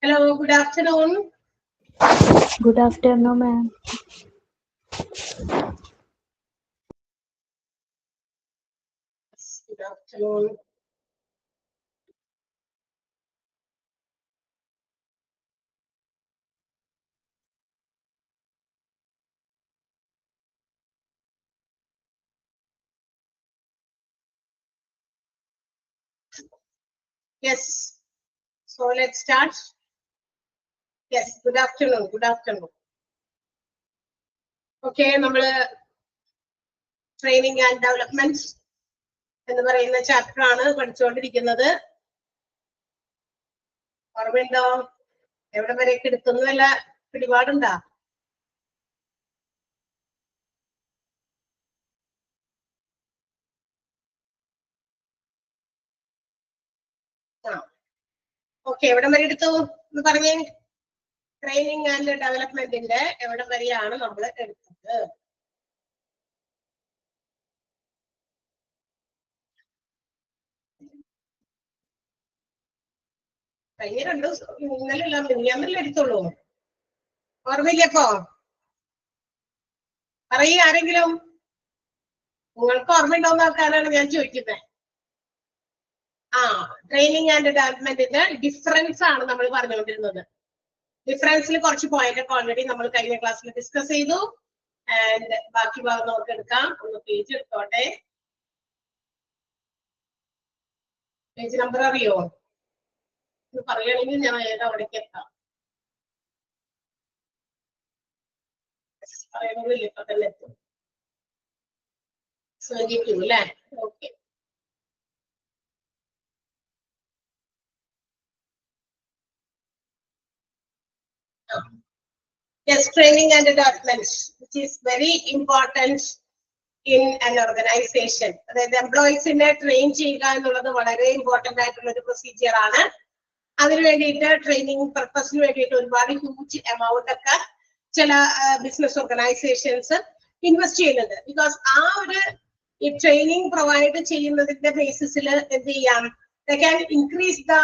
Hello, good afternoon. Good afternoon, ma'am. Good afternoon. Yes. So let's start. Yes, good afternoon. Good afternoon. Okay, നമ്മൾ training and development എന്ന് പറയുന്ന chapter ആണ് പഠിച്ചുകൊണ്ടിരിക്കുന്നത്. ഓർമ്മയുണ്ടോ? എവിടെ വരെയൊക്കെ എടുക്കുന്നു വല്ല പിടിപാടുണ്ടോ? ഓക്കെ, എവിടെ വരെ എടുത്തു എന്ന് പറഞ്ഞേ. ട്രെയിനിങ് ആൻഡ് ഡെവലപ്മെന്റിന്റെ എവിടെ വരെയാണ് നമ്മൾ എടുത്തത്? കഴിഞ്ഞ രണ്ടു ഇന്നലെ മിനിഞ്ഞാന്നല്ലേ എടുത്തുള്ളൂ. ഓർമ്മയില്ലപ്പോ പറയൂ ആരെങ്കിലും. നിങ്ങൾക്ക് ഓർമ്മയുണ്ടാവുന്ന ആൾക്കാരാണ് ഞാൻ ചോദിക്കുന്നത്. ട്രെയിനിങ് ആൻഡ് ഡെവലപ്മെന്റിന്റെ ഡിഫറൻസ് ആണ് നമ്മൾ പറഞ്ഞുകൊണ്ടിരുന്നത്. ഡിഫറൻസിൽ കുറച്ച് പോയിന്റ് ഒക്കെ ഓൾറെഡി നമ്മൾ കഴിഞ്ഞ ക്ലാസ്സിൽ ഡിസ്കസ് ചെയ്തു. ആൻഡ് ബാക്കി ഭാഗം നമുക്ക് എടുക്കാം. ഒന്ന് പേജ് എടുത്തോട്ടെ. പേജ് നമ്പർ അറിയോ? പറയുകയാണെങ്കിൽ ഞാൻ അവിടേക്ക് എത്താം. പറയണമെന്നില്ല, ഇപ്പൊ തന്നെ എത്തും. 72 അല്ലേ? Okay. Yes, training and development, which is very important in an organization. അതായത് എംപ്ലോയീസിനെ ട്രെയിൻ ചെയ്യുക എന്നുള്ളത് വളരെ ഇമ്പോർട്ടന്റ് ആയിട്ടുള്ള ഒരു പ്രൊസീജിയർ ആണ്. അതിനു വേണ്ടിയിട്ട് ട്രെയിനിങ് പർപ്പസിന് വേണ്ടിയിട്ട് ഒരുപാട് ഹ്യൂജ് എമൗണ്ട് ഒക്കെ ചില ബിസിനസ് ഓർഗനൈസേഷൻസ് ഇൻവെസ്റ്റ് ചെയ്യുന്നുണ്ട്. ബിക്കോസ് ആ ഒരു ഈ ട്രെയിനിങ് പ്രൊവൈഡ് ചെയ്യുന്നതിന്റെ ബേസിസിൽ എന്ത് ചെയ്യാം, they can increase the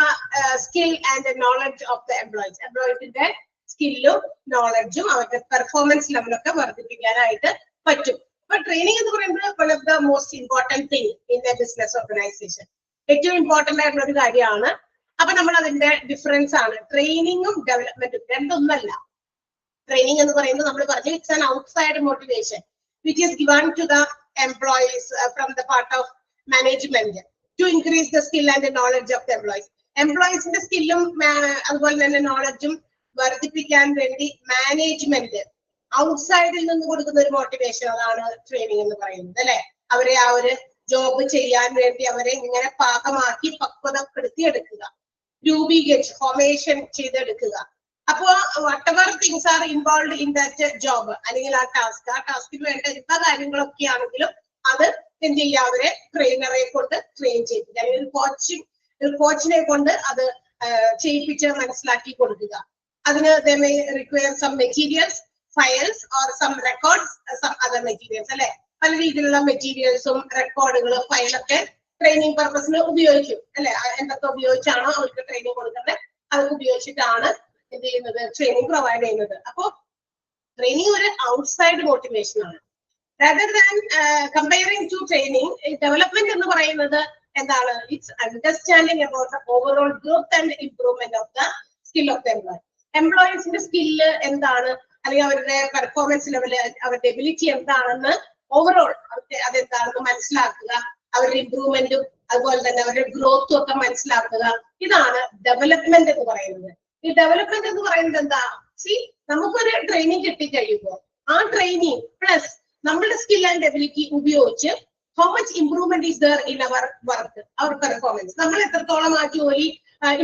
skill and the knowledge of the employees. എംപ്ലോയീസിന്റെ സ്കില്ലും നോളജും അവരുടെ പെർഫോമൻസ് ലെവലൊക്കെ വർദ്ധിപ്പിക്കാനായിട്ട് പറ്റും. അപ്പൊ ട്രെയിനിങ് എന്ന് പറയുന്നത് one of the most important thing in A business organisation. ഏറ്റവും ഇമ്പോർട്ടന്റ് ആയിട്ടുള്ള ഒരു കാര്യമാണ്. അപ്പൊ നമ്മൾ അതിന്റെ ഡിഫറൻസ് ആണ്. ട്രെയിനിങ്ങും ഡെവലപ്മെന്റും രണ്ടൊന്നല്ല. ട്രെയിനിങ് എന്ന് പറയുന്നത് നമ്മൾ പറഞ്ഞു it's an outside motivation which is given to the employees from the part of management to increase the skill and knowledge of the employees. എംപ്ലോയീസിന്റെ സ്കില്ലും അതുപോലെ തന്നെ നോളജും വർദ്ധിപ്പിക്കാൻ വേണ്ടി മാനേജ്മെന്റ് ഔട്ട്സൈഡിൽ നിന്ന് കൊടുക്കുന്ന ഒരു മോട്ടിവേഷൻ, അതാണ് ട്രെയിനിങ് എന്ന് പറയുന്നത് അല്ലെ. അവരെ ആ ഒരു ജോബ് ചെയ്യാൻ വേണ്ടി അവരെ ഇങ്ങനെ പാകമാക്കി പക്വതപ്പെടുത്തിയെടുക്കുക, രൂപീകരിച്ച് ഫോർമേഷൻ ചെയ്തെടുക്കുക. അപ്പോ whatever things are involve in that job അല്ലെങ്കിൽ ആ ടാസ്കിന് വേണ്ട എല്ലാ കാര്യങ്ങളൊക്കെ ആണെങ്കിലും അത് എന്ത് ചെയ്യുക, അവരെ ട്രെയിനറെ കൊണ്ട് ട്രെയിൻ ചെയ്യിപ്പിക്കുക, അല്ലെങ്കിൽ ഒരു കോച്ചിനെ കൊണ്ട് അത് ചെയ്യിപ്പിച്ച് മനസ്സിലാക്കി കൊടുക്കുക. അതിന് they may require some materials, files or some records, some other materials അല്ലെ. പല രീതിയിലുള്ള മെറ്റീരിയൽസും റെക്കോർഡുകളും ഫയലൊക്കെ ട്രെയിനിങ് പർപ്പസിന് ഉപയോഗിക്കും അല്ലെ. എന്തൊക്കെ ഉപയോഗിച്ചാണോ അവർക്ക് ട്രെയിനിങ് കൊടുക്കുന്നത് അതൊക്കെ ഉപയോഗിച്ചിട്ടാണ് എന്ത് ചെയ്യുന്നത്, ട്രെയിനിങ് പ്രൊവൈഡ് ചെയ്യുന്നത്. അപ്പോ ട്രെയിനിങ് ഒരു ഔട്ട്സൈഡ് മോട്ടിവേഷൻ ആണ്. rather than comparing to training, development എന്ന് പറയുന്നത് എന്താണ്, it's understanding about the overall growth and improvement of the skill of the employee. എംപ്ലോയീസിന്റെ സ്കില്ല് എന്താണ്, അല്ലെങ്കിൽ അവരുടെ പെർഫോമൻസ് ലെവല്, അവരുടെ എബിലിറ്റി എന്താണെന്ന് ഓവറോൾ അതെന്താണെന്ന് മനസ്സിലാക്കുക, അവരുടെ ഇംപ്രൂവ്മെന്റും അതുപോലെ തന്നെ അവരുടെ ഗ്രോത്തും ഒക്കെ മനസ്സിലാക്കുക. ഇതാണ് ഡെവലപ്മെന്റ് എന്ന് പറയുന്നത്. ഈ ഡെവലപ്മെന്റ് എന്ന് പറയുന്നത് എന്താ, നമുക്കൊരു ട്രെയിനിങ് കിട്ടിക്കഴിയുമ്പോൾ ആ ട്രെയിനിങ് പ്ലസ് നമ്മളുടെ സ്കിൽ ആൻഡ് എബിലിറ്റി ഉപയോഗിച്ച് how much improvement is there in our work, our performance, നമ്മൾ എത്രത്തോളം ആ ജോലി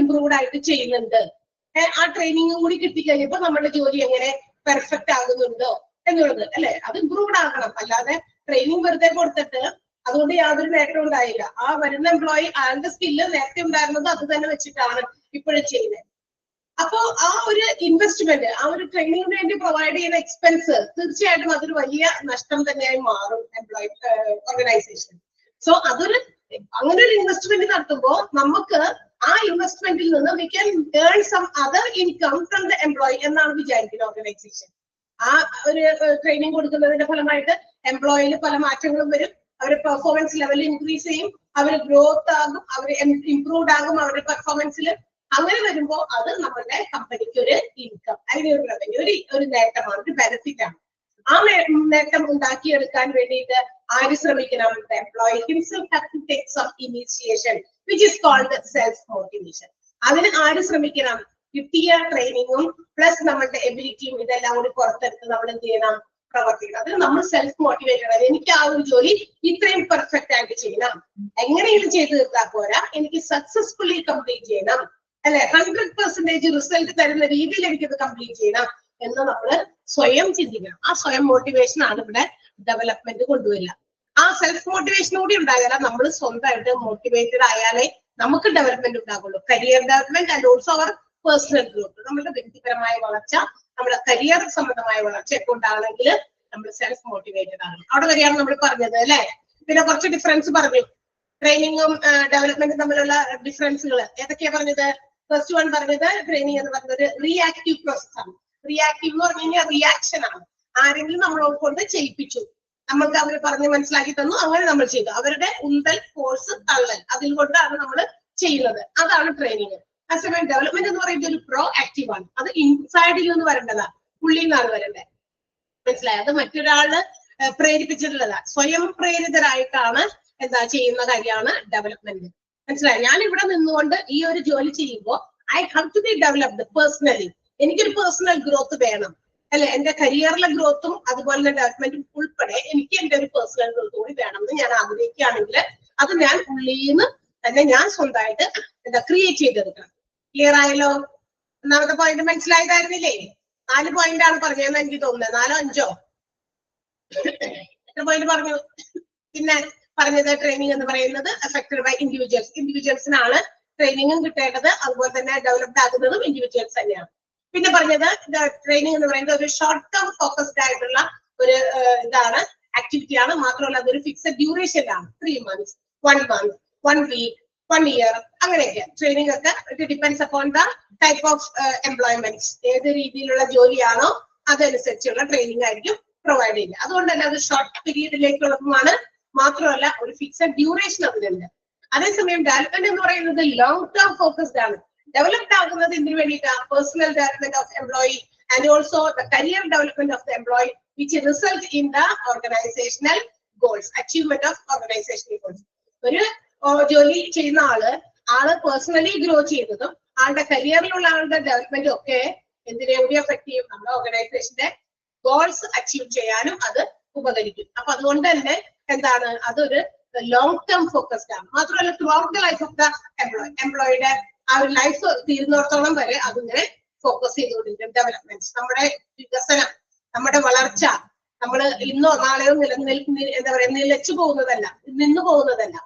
ഇംപ്രൂവ്ഡ് ആയിട്ട് ചെയ്യുന്നുണ്ട്, ആ ട്രെയിനിങ്ങും കൂടി കിട്ടിക്കഴിഞ്ഞപ്പോ നമ്മുടെ ജോലി എങ്ങനെ പെർഫെക്റ്റ് ആകുന്നുണ്ടോ എന്നുള്ളത് അല്ലെ. അത് ഇംപ്രൂവ്ഡ് ആകണം. അല്ലാതെ ട്രെയിനിങ് വെറുതെ കൊടുത്തിട്ട് അതുകൊണ്ട് യാതൊരു നേട്ടം ഉണ്ടായില്ല. ആ വരുന്ന എംപ്ലോയി ആളുടെ സ്കില്ല് നേരത്തെ ഉണ്ടായിരുന്നത് അത് തന്നെ വെച്ചിട്ടാണ് ഇപ്പോഴും ചെയ്യുന്നത്. അപ്പോ ആ ഒരു ഇൻവെസ്റ്റ്മെന്റ്, ആ ഒരു ട്രെയിനിങ്ങിന് വേണ്ടി പ്രൊവൈഡ് ചെയ്യുന്ന എക്സ്പെൻസ് തീർച്ചയായിട്ടും അതൊരു വലിയ നഷ്ടം തന്നെയായി മാറും എംപ്ലോയി ഓർഗനൈസേഷൻ. സോ അങ്ങനെ ഒരു ഇൻവെസ്റ്റ്മെന്റ് നടത്തുമ്പോൾ നമുക്ക് ആ ഇൻവെസ്റ്റ്മെന്റിൽ നിന്ന് we can earn some other income from the employee എന്നാണ് വിചാരിക്കുന്നത് ഓർഗനൈസേഷൻ. ആ ഒരു ട്രെയിനിങ് കൊടുക്കുന്നതിന്റെ ഫലമായിട്ട് എംപ്ലോയിയിൽ പല മാറ്റങ്ങളും വരും. അവരുടെ പെർഫോമൻസ് ലെവൽ ഇൻക്രീസ് ചെയ്യും, അവർ ഗ്രോത്ത് ആകും, അവർ ഇംപ്രൂവ്ഡ് ആകും അവരുടെ പെർഫോമൻസിൽ. അങ്ങനെ വരുമ്പോൾ അത് നമ്മുടെ കമ്പനിക്ക് ഒരു ഇൻകം, അല്ലെങ്കിൽ ഒരു റവന്യൂ, ഒരു നേട്ടമാണ്, ഒരു ബെനിഫിറ്റ് ആണ്. ആ നേട്ടം ഉണ്ടാക്കിയെടുക്കാൻ വേണ്ടിയിട്ട് ആര് ശ്രമിക്കണം? Employee himself have to take some initiation which is called self motivation. അതിന് ആര് ശ്രമിക്കണം? കിട്ടിയ ട്രെയിനിങ്ങും പ്ലസ് നമ്മളുടെ എബിലിറ്റിയും ഇതെല്ലാം കൂടി പുറത്തെടുത്ത് നമ്മൾ എന്ത് ചെയ്യണം? പ്രവർത്തിക്കണം. അത് നമ്മൾ സെൽഫ് മോട്ടിവേറ്റഡ് ആണ്. എനിക്ക് ആ ഒരു ജോലി ഇത്രയും പെർഫെക്റ്റ് ആയിട്ട് ചെയ്യണം, എങ്ങനെയെങ്കിലും ചെയ്ത് തീർത്താൽ പോരാ, എനിക്ക് സക്സസ്ഫുള്ളി കംപ്ലീറ്റ് ചെയ്യണം, അല്ലെ, 100% റിസൾട്ട് തരുന്ന രീതിയിൽ എനിക്കത് കംപ്ലീറ്റ് ചെയ്യണം എന്ന് നമ്മൾ സ്വയം ചിന്തിക്കണം. ആ സ്വയം മോട്ടിവേഷൻ ആണ് ഇവിടെ ഡെവലപ്മെന്റ് കൊണ്ടുവരിക. ആ സെൽഫ് മോട്ടിവേഷൻ കൂടി ഉണ്ടായാലേ നമ്മൾ സ്വന്തമായിട്ട് മോട്ടിവേറ്റഡ് ആയാലേ നമുക്ക് ഡെവലപ്മെന്റ് ഉണ്ടാകുള്ളൂ. Career development and also our personal growth. നമ്മുടെ വ്യക്തിപരമായ വളർച്ച, നമ്മുടെ കരിയർ സംബന്ധമായ വളർച്ച ഒക്കെ ഉണ്ടാകണമെങ്കിൽ നമ്മൾ സെൽഫ് മോട്ടിവേറ്റഡ് ആണ്. അവിടെ വരെയാണ് നമ്മൾ പറഞ്ഞത് അല്ലെ. പിന്നെ കുറച്ച് ഡിഫറൻസ് പറഞ്ഞു, ട്രെയിനിങ്ങും ഡെവലപ്മെന്റും തമ്മിലുള്ള ഡിഫറൻസുകൾ ഏതൊക്കെയാ പറഞ്ഞത്? ഫസ്റ്റ് വൺ പറഞ്ഞത് ട്രെയിനിങ് എന്ന് പറയുന്നത് ഒരു റിയാക്റ്റീവ് പ്രോസസ് ആണ്. റിയാക്റ്റീവ് എന്ന് പറഞ്ഞു കഴിഞ്ഞാൽ റിയാക്ഷൻ ആണ്. ആരെങ്കിലും നമ്മളോട് കൊണ്ട് ചെയ്യിപ്പിച്ചു, നമ്മൾക്ക് അവർ പറഞ്ഞ് മനസ്സിലാക്കി തന്നു, അങ്ങനെ നമ്മൾ ചെയ്തു. അവരുടെ ഉന്തൽ, ഫോഴ്സ്, തള്ളൽ, അതിൽ കൊണ്ടാണ് നമ്മൾ ചെയ്യുന്നത്. അതാണ് ട്രെയിനിങ്. അതേസമയം ഡെവലപ്മെന്റ് എന്ന് പറയുന്നത് ഒരു പ്രോ ആക്റ്റീവ് ആണ്. അത് ഇൻസൈഡിൽ നിന്ന് വരേണ്ടതാ, ഉള്ളിൽ നിന്നാണ് വരേണ്ടത്. മനസ്സിലായി? അത് മറ്റൊരാള് പ്രേരിപ്പിച്ചിട്ടുള്ളതാ, സ്വയം പ്രേരിതരായിട്ടാണ് എന്താ ചെയ്യുന്ന കാര്യമാണ് ഡെവലപ്മെന്റ്. മനസ്സിലായി? ഞാൻ ഇവിടെ നിന്നുകൊണ്ട് ഈ ഒരു ജോലി ചെയ്യുമ്പോൾ I have to be developed personally. എനിക്കൊരു പേഴ്സണൽ ഗ്രോത്ത് വേണം, അല്ലെ? എന്റെ കരിയറിലെ ഗ്രോത്തും അതുപോലെ തന്നെ ഡെവലപ്മെന്റും ഉൾപ്പെടെ എനിക്ക് എന്റെ ഒരു പേഴ്സണൽ ഗ്രോത്ത് കൂടി വേണം എന്ന് ഞാൻ ആഗ്രഹിക്കുകയാണെങ്കിൽ അത് ഞാൻ ഉള്ളിൽ നിന്ന് തന്നെ ഞാൻ സ്വന്തമായിട്ട് എന്താ ക്രിയേറ്റ് ചെയ്തെടുക്കണം. ക്ലിയർ ആയല്ലോ? ഒന്നാമത്തെ പോയിന്റ് മനസ്സിലായതായിരുന്നില്ലേ? 4 പോയിന്റ് ആണ് പറഞ്ഞതെന്ന് എനിക്ക് തോന്നുന്നത്. 4ഓ 5ഓ എത്ര പോയിന്റ് പറഞ്ഞു? പിന്നെ പറഞ്ഞത് ട്രെയിനിങ് എന്ന് പറയുന്നത് അഫക്റ്റഡ് ബൈ ഇൻഡിവിജ്വൽസിനാണ് ട്രെയിനിങ്ങും കിട്ടേണ്ടത്, അതുപോലെ തന്നെ ഡെവലപ്ഡ് ആകുന്നതും ഇൻഡിവിജ്വൽസ് തന്നെയാണ്. പിന്നെ പറഞ്ഞത് ട്രെയിനിങ് എന്ന് പറയുന്നത് ഒരു ഷോർട്ട് ടേം ഫോക്കസ്ഡ് ആയിട്ടുള്ള ഒരു ഇതാണ്, ആക്ടിവിറ്റി ആണ്. മാത്രമല്ല അതൊരു ഫിക്സഡ് ഡ്യൂറേഷനിലാണ്. 3 months, 1 month, 1 week, 1 year, അങ്ങനെയൊക്കെ. ട്രെയിനിങ് ഒക്കെ it depends upon the type of employment. ഏത് രീതിയിലുള്ള ജോലിയാണോ അതനുസരിച്ചുള്ള ട്രെയിനിങ് ആയിരിക്കും പ്രൊവൈഡ് ചെയ്യുക. അതുകൊണ്ട് തന്നെ അത് ഷോർട്ട് പീരീഡിലേക്കുള്ളതുമാണ്. മാത്രമല്ല ഒരു ഫിക്സഡ് ഡ്യൂറേഷൻ അതിനുണ്ട്. അതേസമയം ഡെവലപ്മെന്റ് എന്ന് പറയുന്നത് ലോങ് ടേം ഫോക്കസ്ഡ് ആണ്. ഡെവലപ്ഡ് ആകുന്നത് ഇതിനു വേണ്ടിയിട്ടാണ്. Personal development of employee and also the career development of the employee which result in the organisational goals, achievement of organisational goals. ഒരു ജോലി ചെയ്യുന്ന ആള് പേഴ്സണലി ഗ്രോ ചെയ്യുന്നതും ആളുടെ കരിയറിലുള്ള ആളുടെ ഡെവലപ്മെന്റും ഒക്കെ എന്തിനെ കൂടി എഫക്ട് ചെയ്യും? നമ്മുടെ ഓർഗനൈസേഷന്റെ ഗോൾസ് അച്ചീവ് ചെയ്യാനും അത് ഉപകരിക്കും. അപ്പൊ അതുകൊണ്ട് തന്നെ എന്താണ്, അതൊരു ലോങ് ടേം ഫോക്കസ്ഡ് ആണ്. മാത്രമല്ല throughout the life of the എംപ്ലോയിയുടെ ആ ഒരു ലൈഫ് തീരുന്നിടത്തോളം വരെ അതിങ്ങനെ ഫോക്കസ് ചെയ്തുകൊണ്ടിരിക്കും. ഡെവലപ്മെന്റ്, നമ്മുടെ വികസനം, നമ്മുടെ വളർച്ച, നമ്മൾ ഇന്നോ നാളെയോ എന്താ പറയാ നിലച്ചു പോകുന്നതല്ല, നിന്നു പോകുന്നതല്ല.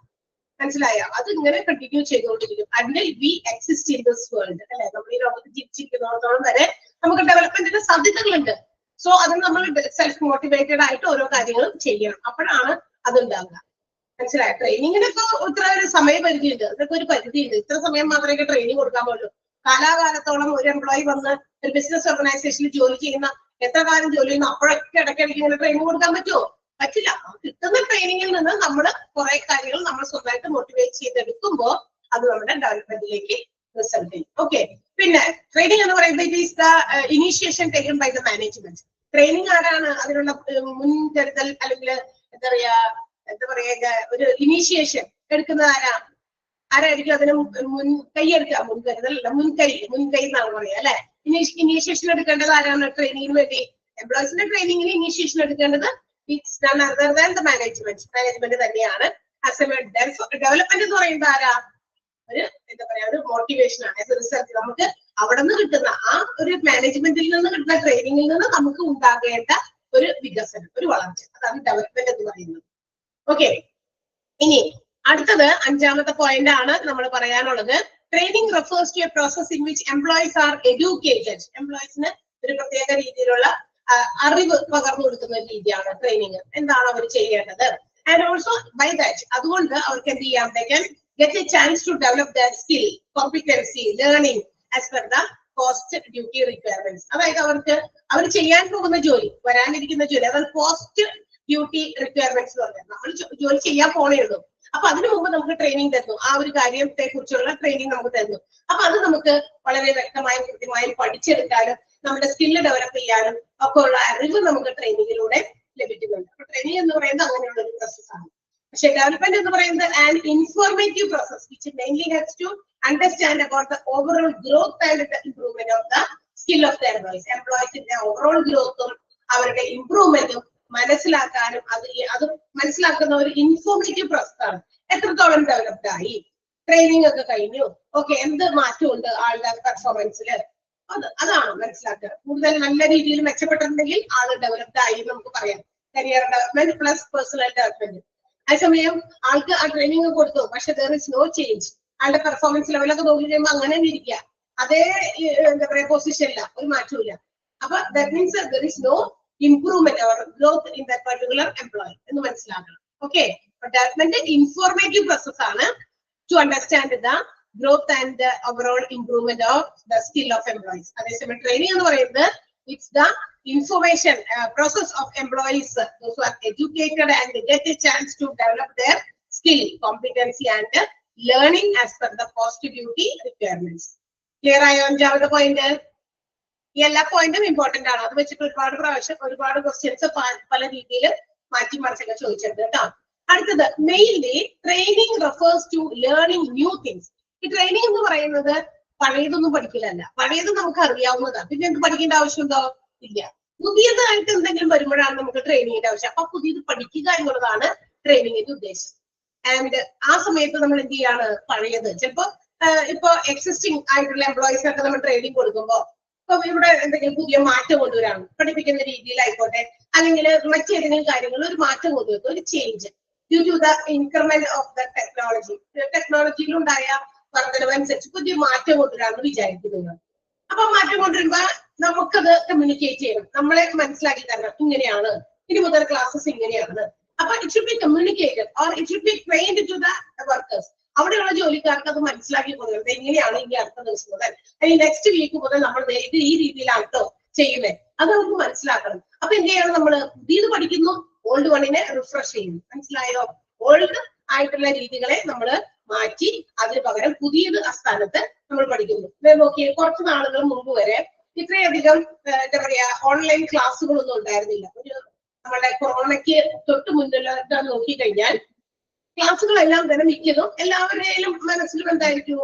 മനസ്സിലായോ? അത് ഇങ്ങനെ കണ്ടിന്യൂ ചെയ്തുകൊണ്ടിരിക്കും. Until V exist in this world, അല്ലെ? നമ്മൾ ഈ ലോകത്ത് ജീവിച്ചിരിക്കുന്നിടത്തോളം വരെ നമുക്ക് ഡെവലപ്മെന്റിന്റെ സാധ്യതകളുണ്ട്. സോ അത് നമ്മൾ സെൽഫ് മോട്ടിവേറ്റഡ് ആയിട്ട് ഓരോ കാര്യങ്ങളും ചെയ്യണം. അപ്പോഴാണ് അതുണ്ടാവുക. മനസ്സിലായോ? ട്രെയിനിങ്ങിനൊക്കെ ഇത്ര ഒരു സമയപരിധി ഉണ്ട്, അതൊക്കെ ഒരു പരിധി ഉണ്ട്. ഇത്ര സമയം മാത്രമേ ട്രെയിനിങ് കൊടുക്കാൻ പാടുള്ളൂ. കാലാകാലത്തോളം ഒരു എംപ്ലോയി വന്ന് ഒരു ബിസിനസ് ഓർഗനൈസേഷനിൽ ജോലി ചെയ്യുന്ന എത്ര കാലം ജോലി ചെയ്യുന്ന അപ്പോഴൊക്കെ ഇടയ്ക്കിടയ്ക്ക് ഇങ്ങനെ ട്രെയിനിങ് കൊടുക്കാൻ പറ്റുമോ? പറ്റില്ല. കിട്ടുന്ന ട്രെയിനിങ്ങിൽ നിന്ന് നമ്മൾ കുറെ കാര്യങ്ങൾ നമ്മൾ സ്വന്തമായിട്ട് മോട്ടിവേറ്റ് ചെയ്തെടുക്കുമ്പോൾ അത് നമ്മുടെ ഡെവലപ്മെന്റിലേക്ക് റിസൾട്ട് ചെയ്യും. ഓക്കെ. പിന്നെ ട്രെയിനിങ് എന്ന് പറയുമ്പോൾ it is the initiation taken by the management. Training ആരാണ് അതിനുള്ള മുൻകരുതൽ അല്ലെങ്കിൽ എന്താ പറയാ ഒരു ഇനീഷ്യേഷൻ എടുക്കുന്നത് ആരായിരിക്കും? അതിന് മുൻകൈയെടുക്കുക. മുൻകരുതൽ അല്ല, മുൻകൈ എന്നാണ് പറയാ അല്ലെ. ഇനീഷ്യേഷൻ എടുക്കേണ്ടത് ആരാണ്? ട്രെയിനിങ്ങിന് വേണ്ടി എംപ്ലോയീസിന്റെ ട്രെയിനിങ്ങിന് ഇനീഷ്യേഷൻ എടുക്കേണ്ടത് it's none other than the management തന്നെയാണ്. ഡെവലപ്മെന്റ് എന്ന് പറയുന്നത് ആരാ? ഒരു എന്താ പറയാ ഒരു മോട്ടിവേഷൻ ആണ്. റിസൾട്ട് നമുക്ക് അവിടെ നിന്ന് കിട്ടുന്ന ആ ഒരു മാനേജ്മെന്റിൽ നിന്ന് കിട്ടുന്ന ട്രെയിനിങ്ങിൽ നിന്ന് നമുക്ക് ഉണ്ടാകേണ്ട ഒരു വികസനം, ഒരു വളർച്ച, അതാണ് ഡെവലപ്മെന്റ് എന്ന് പറയുന്നത്. ഓക്കെ. ഇനി അടുത്തത് 5ാമത്തെ പോയിന്റ് ആണ് നമ്മൾ പറയാനുള്ളത്. Training refers to a process in which employees are educated. എംപ്ലോയീസിന് ഒരു പ്രത്യേക രീതിയിലുള്ള അറിവ് പകർന്നു കൊടുക്കുന്ന രീതിയാണ് ട്രെയിനിങ്. എന്താണ് അവർ ചെയ്യേണ്ടത്? ആൻഡ് ഓൾസോ ബൈ ദാറ്റ് അതുകൊണ്ട് അവർക്ക് എന്ത് ചെയ്യാം? They can get a chance to develop their skill, competency, learning as per the post duty requirements. അതായത് അവർ ചെയ്യാൻ പോകുന്ന ജോലി, വരാനിരിക്കുന്ന ജോലി, അതായത് പോസ്റ്റ് ഡ്യൂട്ടി റിക്വയർമെന്റ്സ് എന്ന് പറഞ്ഞാൽ നമ്മൾ ജോലി ചെയ്യാൻ പോണേ ഉള്ളൂ. അപ്പൊ അതിനു മുമ്പ് നമുക്ക് ട്രെയിനിങ് തരുന്നു, ആ ഒരു കാര്യത്തെ കുറിച്ചുള്ള ട്രെയിനിങ് നമുക്ക് തരുന്നു. അപ്പൊ അത് നമുക്ക് വളരെ വ്യക്തമായും കൃത്യമായും പഠിച്ചെടുക്കാനും നമ്മുടെ സ്കില്ല് ഡെവലപ്പ് ചെയ്യാനും ഒക്കെ ഉള്ള അറിവ് നമുക്ക് ട്രെയിനിങ്ങിലൂടെ ലഭിക്കുന്നുണ്ട്. അപ്പൊ ട്രെയിനിങ് എന്ന് പറയുന്നത് അങ്ങനെയുള്ള ഒരു പ്രോസസ്സാണ്. പക്ഷെ ഡെവലപ്മെന്റ് എന്ന് പറയുന്നത് and informative process which mainly has to understand about the overall growth and the improvement of the skill of the employees. എംപ്ലോയീസിന്റെ ഓവറോൾ ഗ്രോത്തും അവരുടെ ഇംപ്രൂവ്മെന്റും മനസ്സിലാക്കാനും അത് മനസ്സിലാക്കുന്ന ഒരു ഇൻഫോർമേറ്റീവ് പ്രോസസ്സാണ്. എത്രത്തോളം ഡെവലപ്ഡ് ആയി, ട്രെയിനിങ് ഒക്കെ കഴിഞ്ഞു, ഓക്കെ, എന്ത് മാറ്റമുണ്ട് ആളുടെ പെർഫോമൻസിൽ, അതാണ് മനസ്സിലാക്കുക. കൂടുതൽ നല്ല രീതിയിൽ മെച്ചപ്പെട്ടിട്ടുണ്ടെങ്കിൽ ആള് ഡെവലപ്ഡ് ആയി നമുക്ക് പറയാം. Career development plus personal development. അതേസമയം ആൾക്ക് ആ ട്രെയിനിങ് കൊടുത്തു, പക്ഷെ ദർ ഇസ് നോ ചേഞ്ച്, ആളുടെ പെർഫോമൻസ് ലെവലൊക്കെ നോക്കി കഴിയുമ്പോൾ അങ്ങനെ തന്നെ ഇരിക്കുക, അതേ എന്താ പറയാ പൊസിഷനില്ല, ഒരു മാറ്റമില്ല. അപ്പൊ that means there is no improvement or growth in that particular employee എന്ന് മനസ്സിലാക്കണം. ഓക്കെ, ഡെവലപ്മെന്റ് ഇൻഫോർമേറ്റീവ് പ്രോസസ് ആണ് to understand the growth and the overall improvement of the skill of employees. അതേസമയം ട്രെയിനിങ് എന്ന് പറയുന്നത് it's the information process of employees those who are educated and get a chance to develop their skill, competency and learning as per the post duty requirements. Clear ആയോ അഞ്ചാമത്തെ point? ഈ എല്ലാ പോയിന്റും important ആണ്. അത് വെച്ചിട്ട് ഒരുപാട് പ്രാവശ്യം ഒരുപാട് ക്വസ്റ്റ്യൻസ് പല രീതിയിൽ മാറ്റി മറിച്ചൊക്കെ ചോദിച്ചിട്ടുണ്ട് കേട്ടോ. അടുത്തത് mainly training refers to learning new things. ഈ ട്രെയിനിങ് എന്ന് പറയുന്നത് പഴയതൊന്നും പഠിക്കലല്ല, പഴയത് നമുക്ക് അറിയാവുന്നതാണ്, പിന്നെ എന്ത് പഠിക്കേണ്ട ആവശ്യമുണ്ടോ? ഇല്ല. പുതിയതായിട്ട് എന്തെങ്കിലും വരുമ്പോഴാണ് നമുക്ക് ട്രെയിനിങ്ങിന്റെ ആവശ്യം. അപ്പൊ പുതിയത് പഠിക്കുക എന്നുള്ളതാണ് ട്രെയിനിങ്ങിന്റെ ഉദ്ദേശം. ആൻഡ് ആ സമയത്ത് നമ്മൾ എന്ത് ചെയ്യാണ്, പഴയത് ഇപ്പൊ എക്സിസ്റ്റിംഗ് ആയിട്ടുള്ള എംപ്ലോയീസിനൊക്കെ നമ്മൾ ട്രെയിനിങ് കൊടുക്കുമ്പോൾ ഇപ്പൊ ഇവിടെ എന്തെങ്കിലും പുതിയ മാറ്റം കൊണ്ടുവരാണ്, പഠിപ്പിക്കുന്ന രീതിയിലായിക്കോട്ടെ, അല്ലെങ്കിൽ മറ്റേതെങ്കിലും കാര്യങ്ങൾ ഒരു മാറ്റം കൊണ്ടുവരുന്നു, ഒരു change due to the increment of the technology, ടെക്നോളജിയിലുണ്ടായ വർധനവനുസരിച്ച് പുതിയ മാറ്റം കൊണ്ടുവരാമെന്ന് വിചാരിക്കുന്നത്. അപ്പൊ മാറ്റം കൊണ്ടുവരുമ്പോ നമുക്കത് കമ്മ്യൂണിക്കേറ്റ് ചെയ്യണം, നമ്മളെ മനസ്സിലാക്കി തരണം, ഇങ്ങനെയാണ് ഇനി മുതൽ ക്ലാസ്സസ് ഇങ്ങനെയാണ്. അപ്പൊ it should be communicated or it should be trained to the workers. അവിടെയുള്ള ജോലിക്കാർക്ക് അത് മനസ്സിലാക്കി കൊടുക്കുന്നത് എങ്ങനെയാണ് ഇനി അടുത്ത ദിവസം മുതൽ അല്ലെങ്കിൽ നെക്സ്റ്റ് വീക്ക് മുതൽ നമ്മൾ ഇത് ഈ രീതിയിലാണോ ചെയ്യുന്നത്, അത് അവർക്ക് മനസ്സിലാക്കണം. അപ്പൊ എന്ത് ചെയ്യണം, നമ്മള് പുതിയത് പഠിക്കുന്നു, ഓൾഡ് വണ്ണിനെ റിഫ്രഷ് ചെയ്യുന്നു. മനസ്സിലായോ? ഓൾഡ് ആയിട്ടുള്ള രീതികളെ നമ്മൾ മാറ്റി അതിന് പകരം പുതിയത് ആ സ്ഥാനത്ത് നമ്മൾ പഠിക്കുന്നു. നോക്കിയേ, കുറച്ച് നാളുകൾ മുമ്പ് വരെ ഇത്രയധികം എന്താ പറയാ ഓൺലൈൻ ക്ലാസ്സുകളൊന്നും ഉണ്ടായിരുന്നില്ല. നമ്മുടെ കൊറോണയ്ക്ക് തൊട്ട് മുന്നിൽ നോക്കിക്കഴിഞ്ഞാൽ ക്ലാസ്സുകളെല്ലാം തന്നെ മിക്കതും എല്ലാവരുടെയും മനസ്സിലും എന്തായിരിക്കും,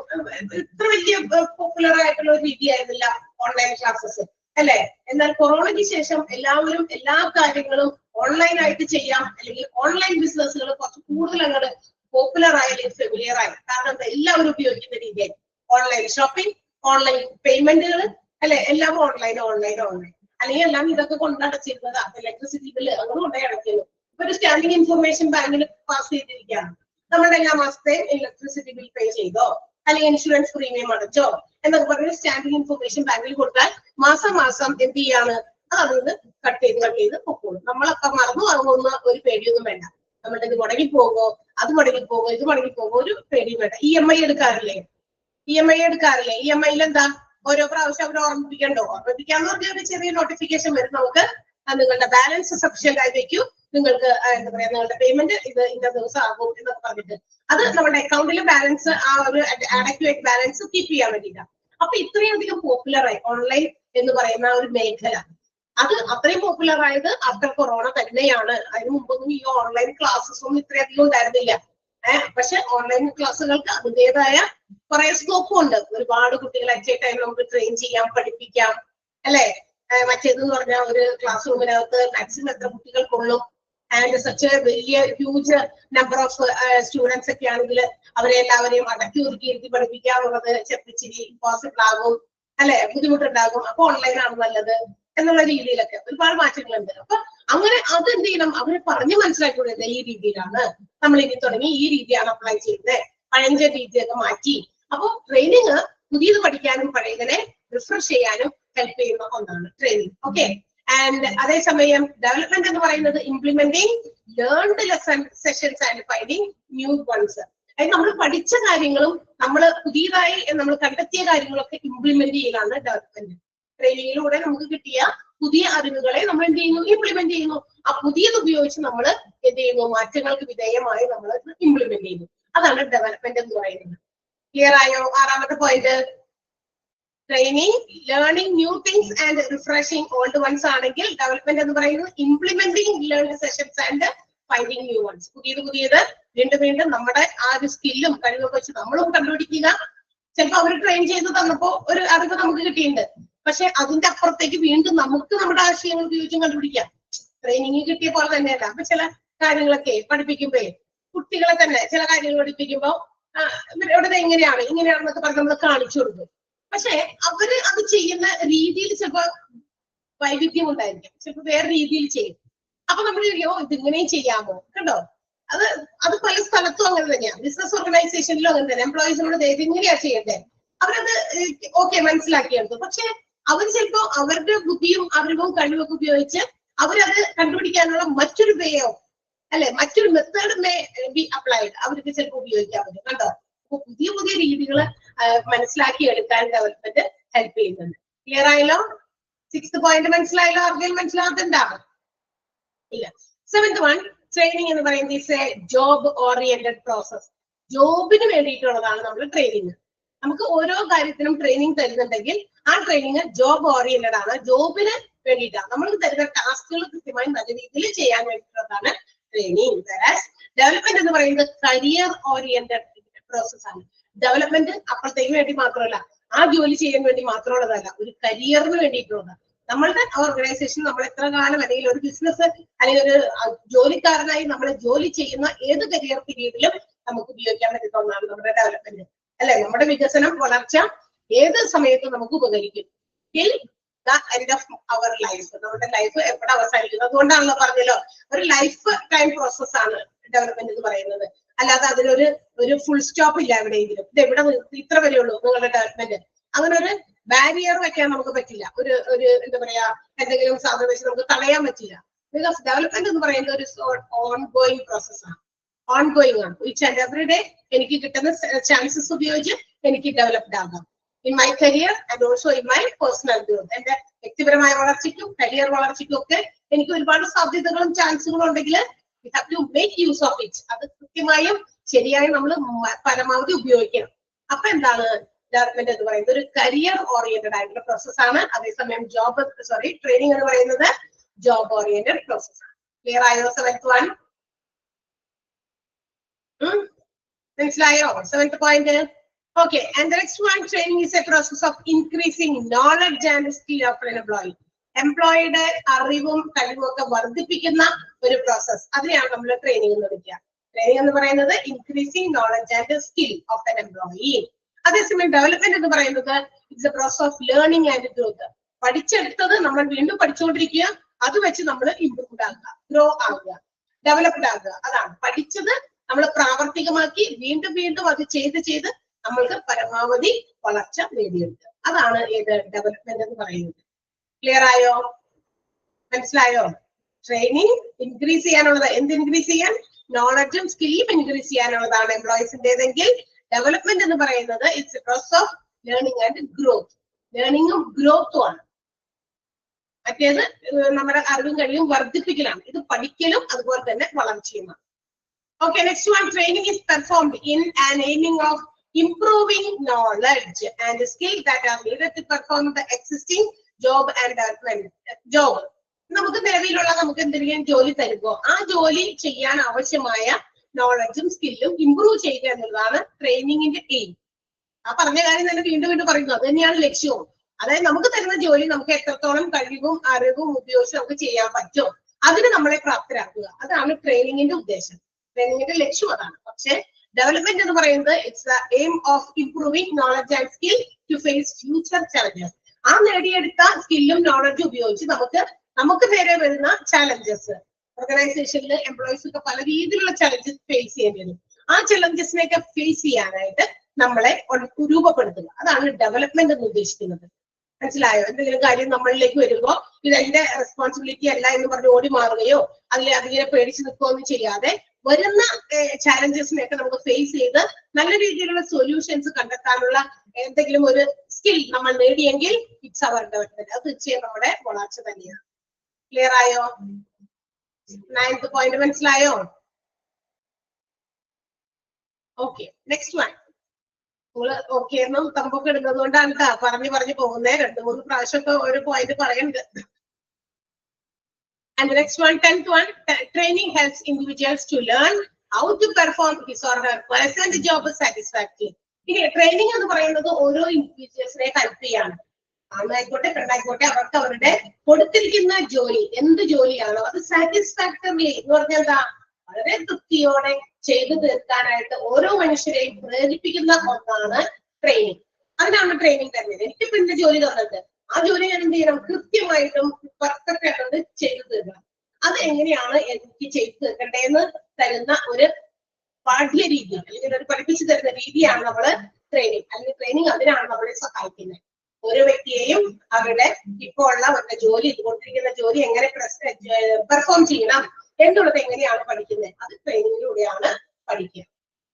ഇത്ര വലിയ പോപ്പുലർ ആയിട്ടുള്ള ഒരു രീതിയായിരുന്നില്ല ഓൺലൈൻ ക്ലാസ്സസ് അല്ലെ. എന്നാൽ കൊറോണയ്ക്ക് ശേഷം എല്ലാവരും എല്ലാ കാര്യങ്ങളും ഓൺലൈൻ ആയിട്ട് ചെയ്യാം, അല്ലെങ്കിൽ ഓൺലൈൻ ബിസിനസ്സുകൾ കുറച്ച് കൂടുതൽ അങ്ങോട്ട് പോപ്പുലർ ആയി അല്ലെങ്കിൽ ഫെമിലിയർ ആയി. കാരണം എല്ലാവരും ഉപയോഗിക്കുന്ന രീതിയായി ഓൺലൈൻ ഷോപ്പിംഗ്, ഓൺലൈൻ പേയ്മെന്റുകൾ അല്ലെ, എല്ലാം ഓൺലൈൻ. അല്ലെങ്കിൽ എല്ലാം ഇതൊക്കെ കൊണ്ടടച്ചിരുന്നതാ, ഇലക്ട്രിസിറ്റി ബില്ല് അങ്ങനെ കൊണ്ടേ അടയ്ക്കുന്നു. ഒരു സ്റ്റാൻഡിംഗ് ഇൻഫർമേഷൻ ബാങ്കിൽ പാസ് ചെയ്തിരിക്കുകയാണ്, നമ്മുടെ എല്ലാ മാസത്തെയും ഇലക്ട്രിസിറ്റി ബിൽ പേ ചെയ്തോ അല്ലെങ്കിൽ ഇൻഷുറൻസ് പ്രീമിയം അടച്ചോ എന്നൊക്കെ പറഞ്ഞ് സ്റ്റാൻഡിംഗ് ഇൻഫർമേഷൻ ബാങ്കിൽ കൊടുത്താൽ മാസം എന്ത് ചെയ്യാണ്, അതിൽ നിന്ന് കട്ട് ചെയ്ത് പൊക്കോളും. നമ്മളൊക്കെ മറന്നു പോകുന്ന ഒരു പേടിയൊന്നും വേണ്ട. നമ്മളുടെ ഇത് മുടങ്ങിപ്പോകോ, ഇത് മുടങ്ങിപ്പോകോ ഒരു പേടിയും വേണ്ട. EMI എടുക്കാറില്ലേ? EMI എന്താ, ഓരോ പ്രാവശ്യം അവർ ഓർമ്മിപ്പിക്കാന്ന് പറഞ്ഞാൽ ഒരു ചെറിയ നോട്ടിഫിക്കേഷൻ വരും നമുക്ക്, നിങ്ങളുടെ ബാലൻസ് സഫിഷ്യന്റ് ആയി വെക്കൂ, നിങ്ങൾക്ക് എന്താ പറയാ നിങ്ങളുടെ പേയ്മെന്റ് ഇത് ഇന്ന ദിവസം ആകും എന്നൊക്കെ പറഞ്ഞിട്ട് അത് നമ്മുടെ അക്കൗണ്ടിലെ ബാലൻസ് ആ ഒരു അഡക്വേറ്റ് ബാലൻസ് കീപ്പ് ചെയ്യാൻ വേണ്ടിയിട്ടാണ്. അപ്പൊ ഇത്രയധികം പോപ്പുലറായി ഓൺലൈൻ എന്ന് പറയുന്ന ഒരു മേഖല. അത് അത്രയും പോപ്പുലർ ആയത് ആഫ്റ്റർ കൊറോണ തന്നെയാണ്. അതിന് മുമ്പൊന്നും ഈ ഓൺലൈൻ ക്ലാസ്സസ് ഒന്നും ഇത്രയധികം ഉണ്ടായിരുന്നില്ല. പക്ഷെ ഓൺലൈൻ ക്ലാസ്സുകൾക്ക് അതിൻ്റെതായ കുറെ സ്കോപ്പും ഉണ്ട്. ഒരുപാട് കുട്ടികളെ അറ്റ് എ ടൈം നമുക്ക് ട്രെയിൻ ചെയ്യാം, പഠിപ്പിക്കാം അല്ലെ. മറ്റേതെന്ന് പറഞ്ഞാൽ ഒരു ക്ലാസ് റൂമിനകത്ത് മാക്സിമം എത്ര കുട്ടികൾ കൊള്ളും, ആൻഡ് സച്ച് വലിയ ഹ്യൂജ് നമ്പർ ഓഫ് സ്റ്റുഡൻസ് ഒക്കെ ആണെങ്കിൽ അവരെ എല്ലാവരെയും അടക്കി ഒതുക്കി ഇരുത്തി പഠിപ്പിക്കുക എന്നുള്ളത് ചെറിയ ഇമ്പോസിബിൾ ആകും അല്ലെ, ബുദ്ധിമുട്ടുണ്ടാകും. അപ്പൊ ഓൺലൈൻ ആണ് നല്ലത് എന്നുള്ള രീതിയിലൊക്കെ ഒരുപാട് മാറ്റങ്ങളുണ്ട്. അപ്പൊ അങ്ങനെ അത് എന്ത് ചെയ്യണം, അവരെ പറഞ്ഞ് മനസ്സിലാക്കി കൊടുക്കുന്നത് ഈ രീതിയിലാണ് നമ്മൾ ഇനി തുടങ്ങി, ഈ രീതിയാണ് അപ്ലൈ ചെയ്യുന്നത്, പഴഞ്ച രീതിയൊക്കെ മാറ്റി. അപ്പൊ ട്രെയിനിങ് പുതിയത് പഠിക്കാനും പഴയതിനെ റിഫ്രഷ് ചെയ്യാനും ഹെൽപ്പ് ചെയ്യുന്ന ഒന്നാണ് ട്രെയിനിങ്. ഓക്കെ, ആൻഡ് അതേസമയം ഡെവലപ്മെന്റ് എന്ന് പറയുന്നത് implementing learned lesson sessions and finding new once. അതായത് നമ്മൾ പഠിച്ച കാര്യങ്ങളും നമ്മൾ പുതിയതായി നമ്മൾ കണ്ടെത്തിയ കാര്യങ്ങളൊക്കെ ഇംപ്ലിമെന്റ് ചെയ്യലാണ് ഡെവലപ്മെന്റ്. ട്രെയിനിങ്ങിലൂടെ നമുക്ക് കിട്ടിയ പുതിയ അറിവുകളെ നമ്മൾ എന്ത് ചെയ്യുന്നു, ഇംപ്ലിമെന്റ് ചെയ്യുന്നു. ആ പുതിയത് ഉപയോഗിച്ച് നമ്മൾ എന്ത് ചെയ്യുന്നു, മാറ്റങ്ങൾക്ക് വിധേയമായി നമ്മൾ ഇംപ്ലിമെന്റ് ചെയ്യുന്നു. അതാണ് ഡെവലപ്മെന്റ് എന്ന് പറയുന്നത്. ക്ലിയർ ആയോ? ആറാമത്തെ point, training, learning new things and refreshing old ones ആണെങ്കിൽ ഡെവലപ്മെന്റ് എന്ന് പറയുന്നത് implementing learning sessions and finding new ones. പുതിയത് വീണ്ടും വീണ്ടും നമ്മുടെ ആ ഒരു സ്കില്ലും കഴിവൊക്കെ വെച്ച് നമ്മളും കണ്ടുപിടിക്കുക. ചിലപ്പോൾ അവർ ട്രെയിൻ ചെയ്ത് തന്നപ്പോ ഒരു അറിവ് നമുക്ക് കിട്ടിയിട്ടുണ്ട്, പക്ഷെ അതിന്റെ അപ്പുറത്തേക്ക് വീണ്ടും നമുക്ക് നമ്മുടെ ആശയങ്ങൾ ഉപയോഗിച്ചും കണ്ടുപിടിക്കാം. ട്രെയിനിങ് കിട്ടിയ പോലെ തന്നെയല്ല. അപ്പൊ ചില കാര്യങ്ങളൊക്കെ പഠിപ്പിക്കുമ്പോ കുട്ടികളെ തന്നെ ചില കാര്യങ്ങൾ പഠിപ്പിക്കുമ്പോ ഇവിടെ ഇങ്ങനെയാണെന്നൊക്കെ പറഞ്ഞ് നമ്മൾ കാണിച്ചു കൊടുക്കും. പക്ഷെ അവര് അത് ചെയ്യുന്ന രീതിയിൽ ചിലപ്പോ വൈവിധ്യം ഉണ്ടായിരിക്കും, ചിലപ്പോ വേറെ രീതിയിൽ ചെയ്യും. അപ്പൊ നമ്മൾ ഇതിങ്ങനെയും ചെയ്യാമോ? കണ്ടോ, അത് പല സ്ഥലത്തും അങ്ങനെ തന്നെയാണ്. ബിസിനസ് ഓർഗനൈസേഷനിലും അങ്ങനെ തന്നെ. എംപ്ലോയീസിനോട് ഇങ്ങനെയാ ചെയ്യണ്ടേ, അവരത് ഓക്കെ മനസ്സിലാക്കിയെടുത്തു. പക്ഷെ അവർ ചിലപ്പോ അവരുടെ ബുദ്ധിയും അറിവും കഴിവൊക്കെ ഉപയോഗിച്ച് അവരത് കണ്ടുപിടിക്കാനുള്ള മറ്റൊരു വേയോ അല്ലെ മറ്റൊരു മെത്തേഡ് മേ ബി അപ്ലൈഡ് അവർക്ക് ചിലപ്പോൾ ഉപയോഗിക്കാൻ പറ്റും. കണ്ടോ, അപ്പൊ പുതിയ രീതികൾ മനസ്സിലാക്കി എടുക്കാൻ ഡെവലപ്മെന്റ് ഹെൽപ്പ് ചെയ്യുന്നുണ്ട്. ക്ലിയർ ആയല്ലോ? 6th പോയിന്റ് മനസ്സിലായല്ലോ? ആർക്കെങ്കിലും മനസ്സിലാകുന്നുണ്ടാവും? ഇല്ല. 7th വൺ, ട്രെയിനിങ് എന്ന് പറയുന്നത് is A job oriented process. ജോബിന് വേണ്ടിയിട്ടുള്ളതാണ് നമ്മൾ ട്രെയിനിങ്. നമുക്ക് ഓരോ കാര്യത്തിനും ട്രെയിനിങ് തരുന്നുണ്ടെങ്കിൽ ആ ട്രെയിനിങ് ജോബ് ഓറിയന്റഡ് ആണ്, ജോബിന് വേണ്ടിയിട്ടാണ്. നമ്മൾ തരുന്ന ടാസ്കുകൾ കൃത്യമായി നല്ല രീതിയിൽ ചെയ്യാൻ വേണ്ടിയിട്ടുള്ളതാണ് ട്രെയിനിങ്. ഡെവലപ്മെന്റ് എന്ന് പറയുന്നത് കരിയർ ഓറിയന്റഡ് പ്രോസസ് ആണ്. ഡെവലപ്മെന്റ് അപ്പുറത്തേക്ക് വേണ്ടി മാത്രമല്ല, ആ ജോലി ചെയ്യാൻ വേണ്ടി മാത്രമുള്ളതല്ല, ഒരു കരിയറിന് വേണ്ടിയിട്ടുള്ളതാണ്. നമ്മളുടെ ഓർഗനൈസേഷൻ നമ്മൾ എത്ര കാലം അല്ലെങ്കിൽ ഒരു ബിസിനസ് അല്ലെങ്കിൽ ഒരു ജോലിക്കാരനായി നമ്മൾ ജോലി ചെയ്യുന്ന ഏത് കരിയർ പീരീഡിലും നമുക്ക് ഉപയോഗിക്കാൻ പറ്റുന്ന ഒന്നാണ് നമ്മുടെ ഡെവലപ്മെന്റ് അല്ലെ. നമ്മുടെ വികസനം, വളർച്ച ഏത് സമയത്തും നമുക്ക് ഉപകരിക്കും. Till the end of our life, നമ്മുടെ ലൈഫ് എവിടെ അവസാനിക്കുന്നു. അതുകൊണ്ടാണല്ലോ പറഞ്ഞല്ലോ ഒരു ലൈഫ് ടൈം പ്രോസസ് ആണ് ഡെവലപ്മെന്റ് എന്ന് പറയുന്നത്. അല്ലാതെ അതിനൊരു ഫുൾ സ്റ്റോപ്പ് ഇല്ല എവിടെയെങ്കിലും. ഇത് എവിടെ ഇത്ര വരെ ഉള്ളൂ നിങ്ങളുടെ ഡെവലപ്മെന്റ്. അങ്ങനെ ഒരു ബാരിയർ വെക്കാൻ നമുക്ക് പറ്റില്ല. ഒരു എന്താ പറയാ, എന്തെങ്കിലും സാധനം വെച്ച് നമുക്ക് തടയാൻ പറ്റില്ല. ബിക്കോസ് ഡെവലപ്മെന്റ് എന്ന് പറയുന്നത് ഒരു ഓൺഗോയിങ് പ്രോസസ് ആണ്, ഓൺഗോയിങ് ആണ്. ഈച്ച് ആൻഡ് എവറി ഡേ എനിക്ക് കിട്ടുന്ന ചാൻസസ് ഉപയോഗിച്ച് എനിക്ക് ഡെവലപ്ഡ് ആകാം in my career and also in my personal growth. എന്റെ വ്യക്തിപരമായ വളർച്ചയ്ക്കും കരിയർ വളർച്ചയ്ക്കും ഒക്കെ എനിക്ക് ഒരുപാട് സാധ്യതകളും ചാൻസുകളും ഉണ്ടെങ്കിൽ we have to make use of it. അത് കൃത്യമായും ശരിയായും നമ്മൾ പരമാവധി ഉപയോഗിക്കണം. അപ്പൊ എന്താണ് ഡെവലപ്മെന്റ് എന്ന് പറയുന്നത്? ഒരു കരിയർ ഓറിയന്റഡ് ആയിട്ടുള്ള പ്രോസസ് ആണ്. അതേസമയം ട്രെയിനിങ് എന്ന് പറയുന്നത് ജോബ് ഓറിയന്റഡ് പ്രോസസ് ആണ്. ക്ലിയർ ആയോ? 7th വൺ മനസ്സിലായോ? 7th point. Okay, and the next one, training is a process of increasing knowledge and skill of an employee. എംപ്ലോയിയുടെ അറിവും കഴിവും ഒക്കെ വർദ്ധിപ്പിക്കുന്ന ഒരു പ്രോസസ്, അതിനെയാണ് നമ്മൾ ട്രെയിനിങ് എന്ന് വിളിക്കുക. ട്രെയിനിങ് എന്ന് പറയുന്നത് increasing knowledge and skill of an employee. അതേസമയം ഡെവലപ്മെന്റ് എന്ന് പറയുന്നത് it's a process of learning and growth. പഠിച്ചെടുത്തത് നമ്മൾ വീണ്ടും പഠിച്ചുകൊണ്ടിരിക്കുക, അത് വെച്ച് നമ്മൾ ഇംപ്രൂവ്ഡ് ആകുക, ഗ്രോ ആകുക, ഡെവലപ്ഡ് ആകുക. അതാണ് പഠിച്ചത് നമ്മൾ പ്രാവർത്തികമാക്കി വീണ്ടും അത് ചെയ്ത് നമ്മൾക്ക് പരമാവധി വളർച്ച നേടിയെടുക്കുക. അതാണ് ഏത് ഡെവലപ്മെന്റ് എന്ന് പറയുന്നത്. ക്ലിയർ ആയോ? മനസ്സിലായോ? ട്രെയിനിങ് ഇൻക്രീസ് ചെയ്യാനുള്ളത്, എന്ത് ഇൻക്രീസ് ചെയ്യാൻ? നോളജും സ്കില്ലും ഇൻക്രീസ് ചെയ്യാനുള്ളതാണ് എംപ്ലോയീസിന്റേതെങ്കിൽ ഡെവലപ്മെന്റ് എന്ന് പറയുന്നത് it's a process of learning and growth. ലേണിംഗും ഗ്രോത്തും ആണ്. മറ്റേത് നമ്മുടെ അറിവും കഴിവും വർദ്ധിപ്പിക്കലാണ്. ഇത് പഠിക്കലും അതുപോലെ തന്നെ വളർച്ചയുമാണ്. Okay, next one, training is performed in an aiming of improving knowledge and skill that are needed to perform the existing job and development job. നമുക്ക് നിലവിലുള്ള എന്തെങ്കിലും ജോലി തരുമ്പോ ആ ജോലി ചെയ്യാൻ ആവശ്യമായ നോളജും സ്കില്ലും ഇംപ്രൂവ് ചെയ്യുക എന്നുള്ളതാണ് ട്രെയിനിങ്ങിന്റെ എയിം. ആ പറഞ്ഞ കാര്യം തന്നെ വീണ്ടും പറയുന്നു, അത് തന്നെയാണ് ലക്ഷ്യവും. അതായത് നമുക്ക് തരുന്ന ജോലി നമുക്ക് എത്രത്തോളം കഴിവും അറിവും ഉപയോഗിച്ച് നമുക്ക് ചെയ്യാൻ പറ്റും, അതിന് നമ്മളെ പ്രാപ്തരാക്കുക. അതാണ് ട്രെയിനിങ്ങിന്റെ ഉദ്ദേശം. ട്രെയിനിങ്ങിന്റെ ലക്ഷ്യം അതാണ്. പക്ഷെ ഡെവലപ്മെന്റ് എന്ന് പറയുന്നത് it's the aim of improving knowledge and skill to face future challenges. ആ നേടിയെടുത്ത സ്കില്ലും നോളജും ഉപയോഗിച്ച് നമുക്ക് നേരെ വരുന്ന ചാലഞ്ചസ്, ഓർഗനൈസേഷനിൽ എംപ്ലോയീസ് ഒക്കെ പല രീതിയിലുള്ള ചലഞ്ചസ് ഫേസ് ചെയ്യേണ്ടി വരും. ആ ചലഞ്ചസിനെയൊക്കെ ഫേസ് ചെയ്യാനായിട്ട് നമ്മളെ രൂപപ്പെടുത്തുക. അതാണ് ഡെവലപ്മെന്റ് എന്ന് ഉദ്ദേശിക്കുന്നത്. മനസ്സിലായോ? എന്തെങ്കിലും കാര്യം നമ്മളിലേക്ക് വരുമ്പോ ഇത് എന്റെ റെസ്പോൺസിബിലിറ്റി അല്ല എന്ന് പറഞ്ഞ് ഓടി മാറുകയോ അതിനെ പേടിച്ചു നിൽക്കുകയോ ഒന്നും ചെയ്യാതെ വരുന്ന ചാലഞ്ചസിനെയൊക്കെ നമുക്ക് ഫേസ് ചെയ്ത് നല്ല രീതിയിലുള്ള സൊല്യൂഷൻസ് കണ്ടെത്താനുള്ള എന്തെങ്കിലും ഒരു സ്കിൽ നമ്മൾ നേടിയെങ്കിൽ ഇറ്റ്സ് അവർ ഡെവലപ്മെന്റ്. അത് തീർച്ചയായും നമ്മുടെ വളർച്ച തന്നെയാണ്. ക്ലിയർ ആയോ? 9th പോയിന്റ് മനസ്സിലായോ? Okay, next one. നിങ്ങള് ഓക്കെ എന്നും തമ്പൊക്കെ ഇടുന്നത് കൊണ്ടാണ് കേട്ടോ പറഞ്ഞു പോകുന്നേ. 2-3 പ്രാവശ്യമൊക്കെ ഒരു പോയിന്റ് പറയുന്നുണ്ട്. And the next one, 10th one, training helps individuals to learn how to perform his or her present job satisfactorily. ഇനി ട്രെയിനിങ് എന്ന് പറയുന്നത് ഓരോ ഇൻഡിവിജ്വൽസിനെ ഹെൽപ്പ് ചെയ്യാണ്. ആണായിക്കോട്ടെ പെണ്ണായിക്കോട്ടെ, അവർക്ക് അവരുടെ കൊടുത്തിരിക്കുന്ന ജോലി എന്ത് ജോലിയാണോ അത് സാറ്റിസ്ഫാക്ടറിലി എന്ന് പറഞ്ഞാൽ എന്താ, വളരെ തൃപ്തിയോടെ ചെയ്തു തീർക്കാനായിട്ട് ഓരോ മനുഷ്യരെയും പ്രേരിപ്പിക്കുന്ന ഒന്നാണ് ട്രെയിനിങ്. അതിനാണ് ട്രെയിനിങ് തരുന്നത്. എനിക്കിപ്പോ എന്റെ ജോലി തന്നിട്ട് ആ ജോലി ഞാൻ എന്ത് ചെയ്യണം, കൃത്യമായിട്ടും പെർഫെക്റ്റ് ആയിട്ട് ചെയ്തു തീർക്കണം. അത് എങ്ങനെയാണ് എനിക്ക് ചെയ്തു തീർക്കണ്ടേന്ന് തരുന്ന ഒരു പാഠ്യ രീതി അല്ലെങ്കിൽ ഒരു പഠിപ്പിച്ചു തരുന്ന രീതിയാണ് നമ്മള് ട്രെയിനിങ്. അല്ലെങ്കിൽ ട്രെയിനിങ് അതിനാണ് നമ്മളെ സഹായിക്കുന്നത്. ഓരോ വ്യക്തിയെയും അവരുടെ ഇപ്പോൾ ഉള്ള അവരുടെ ജോലി കൊണ്ടിരിക്കുന്ന ജോലി എങ്ങനെ പെർഫോം ചെയ്യണം എന്നുള്ളത് എങ്ങനെയാണ് പഠിക്കുന്നത്, അത് ട്രെയിനിങ്ങിലൂടെയാണ് പഠിക്കുക.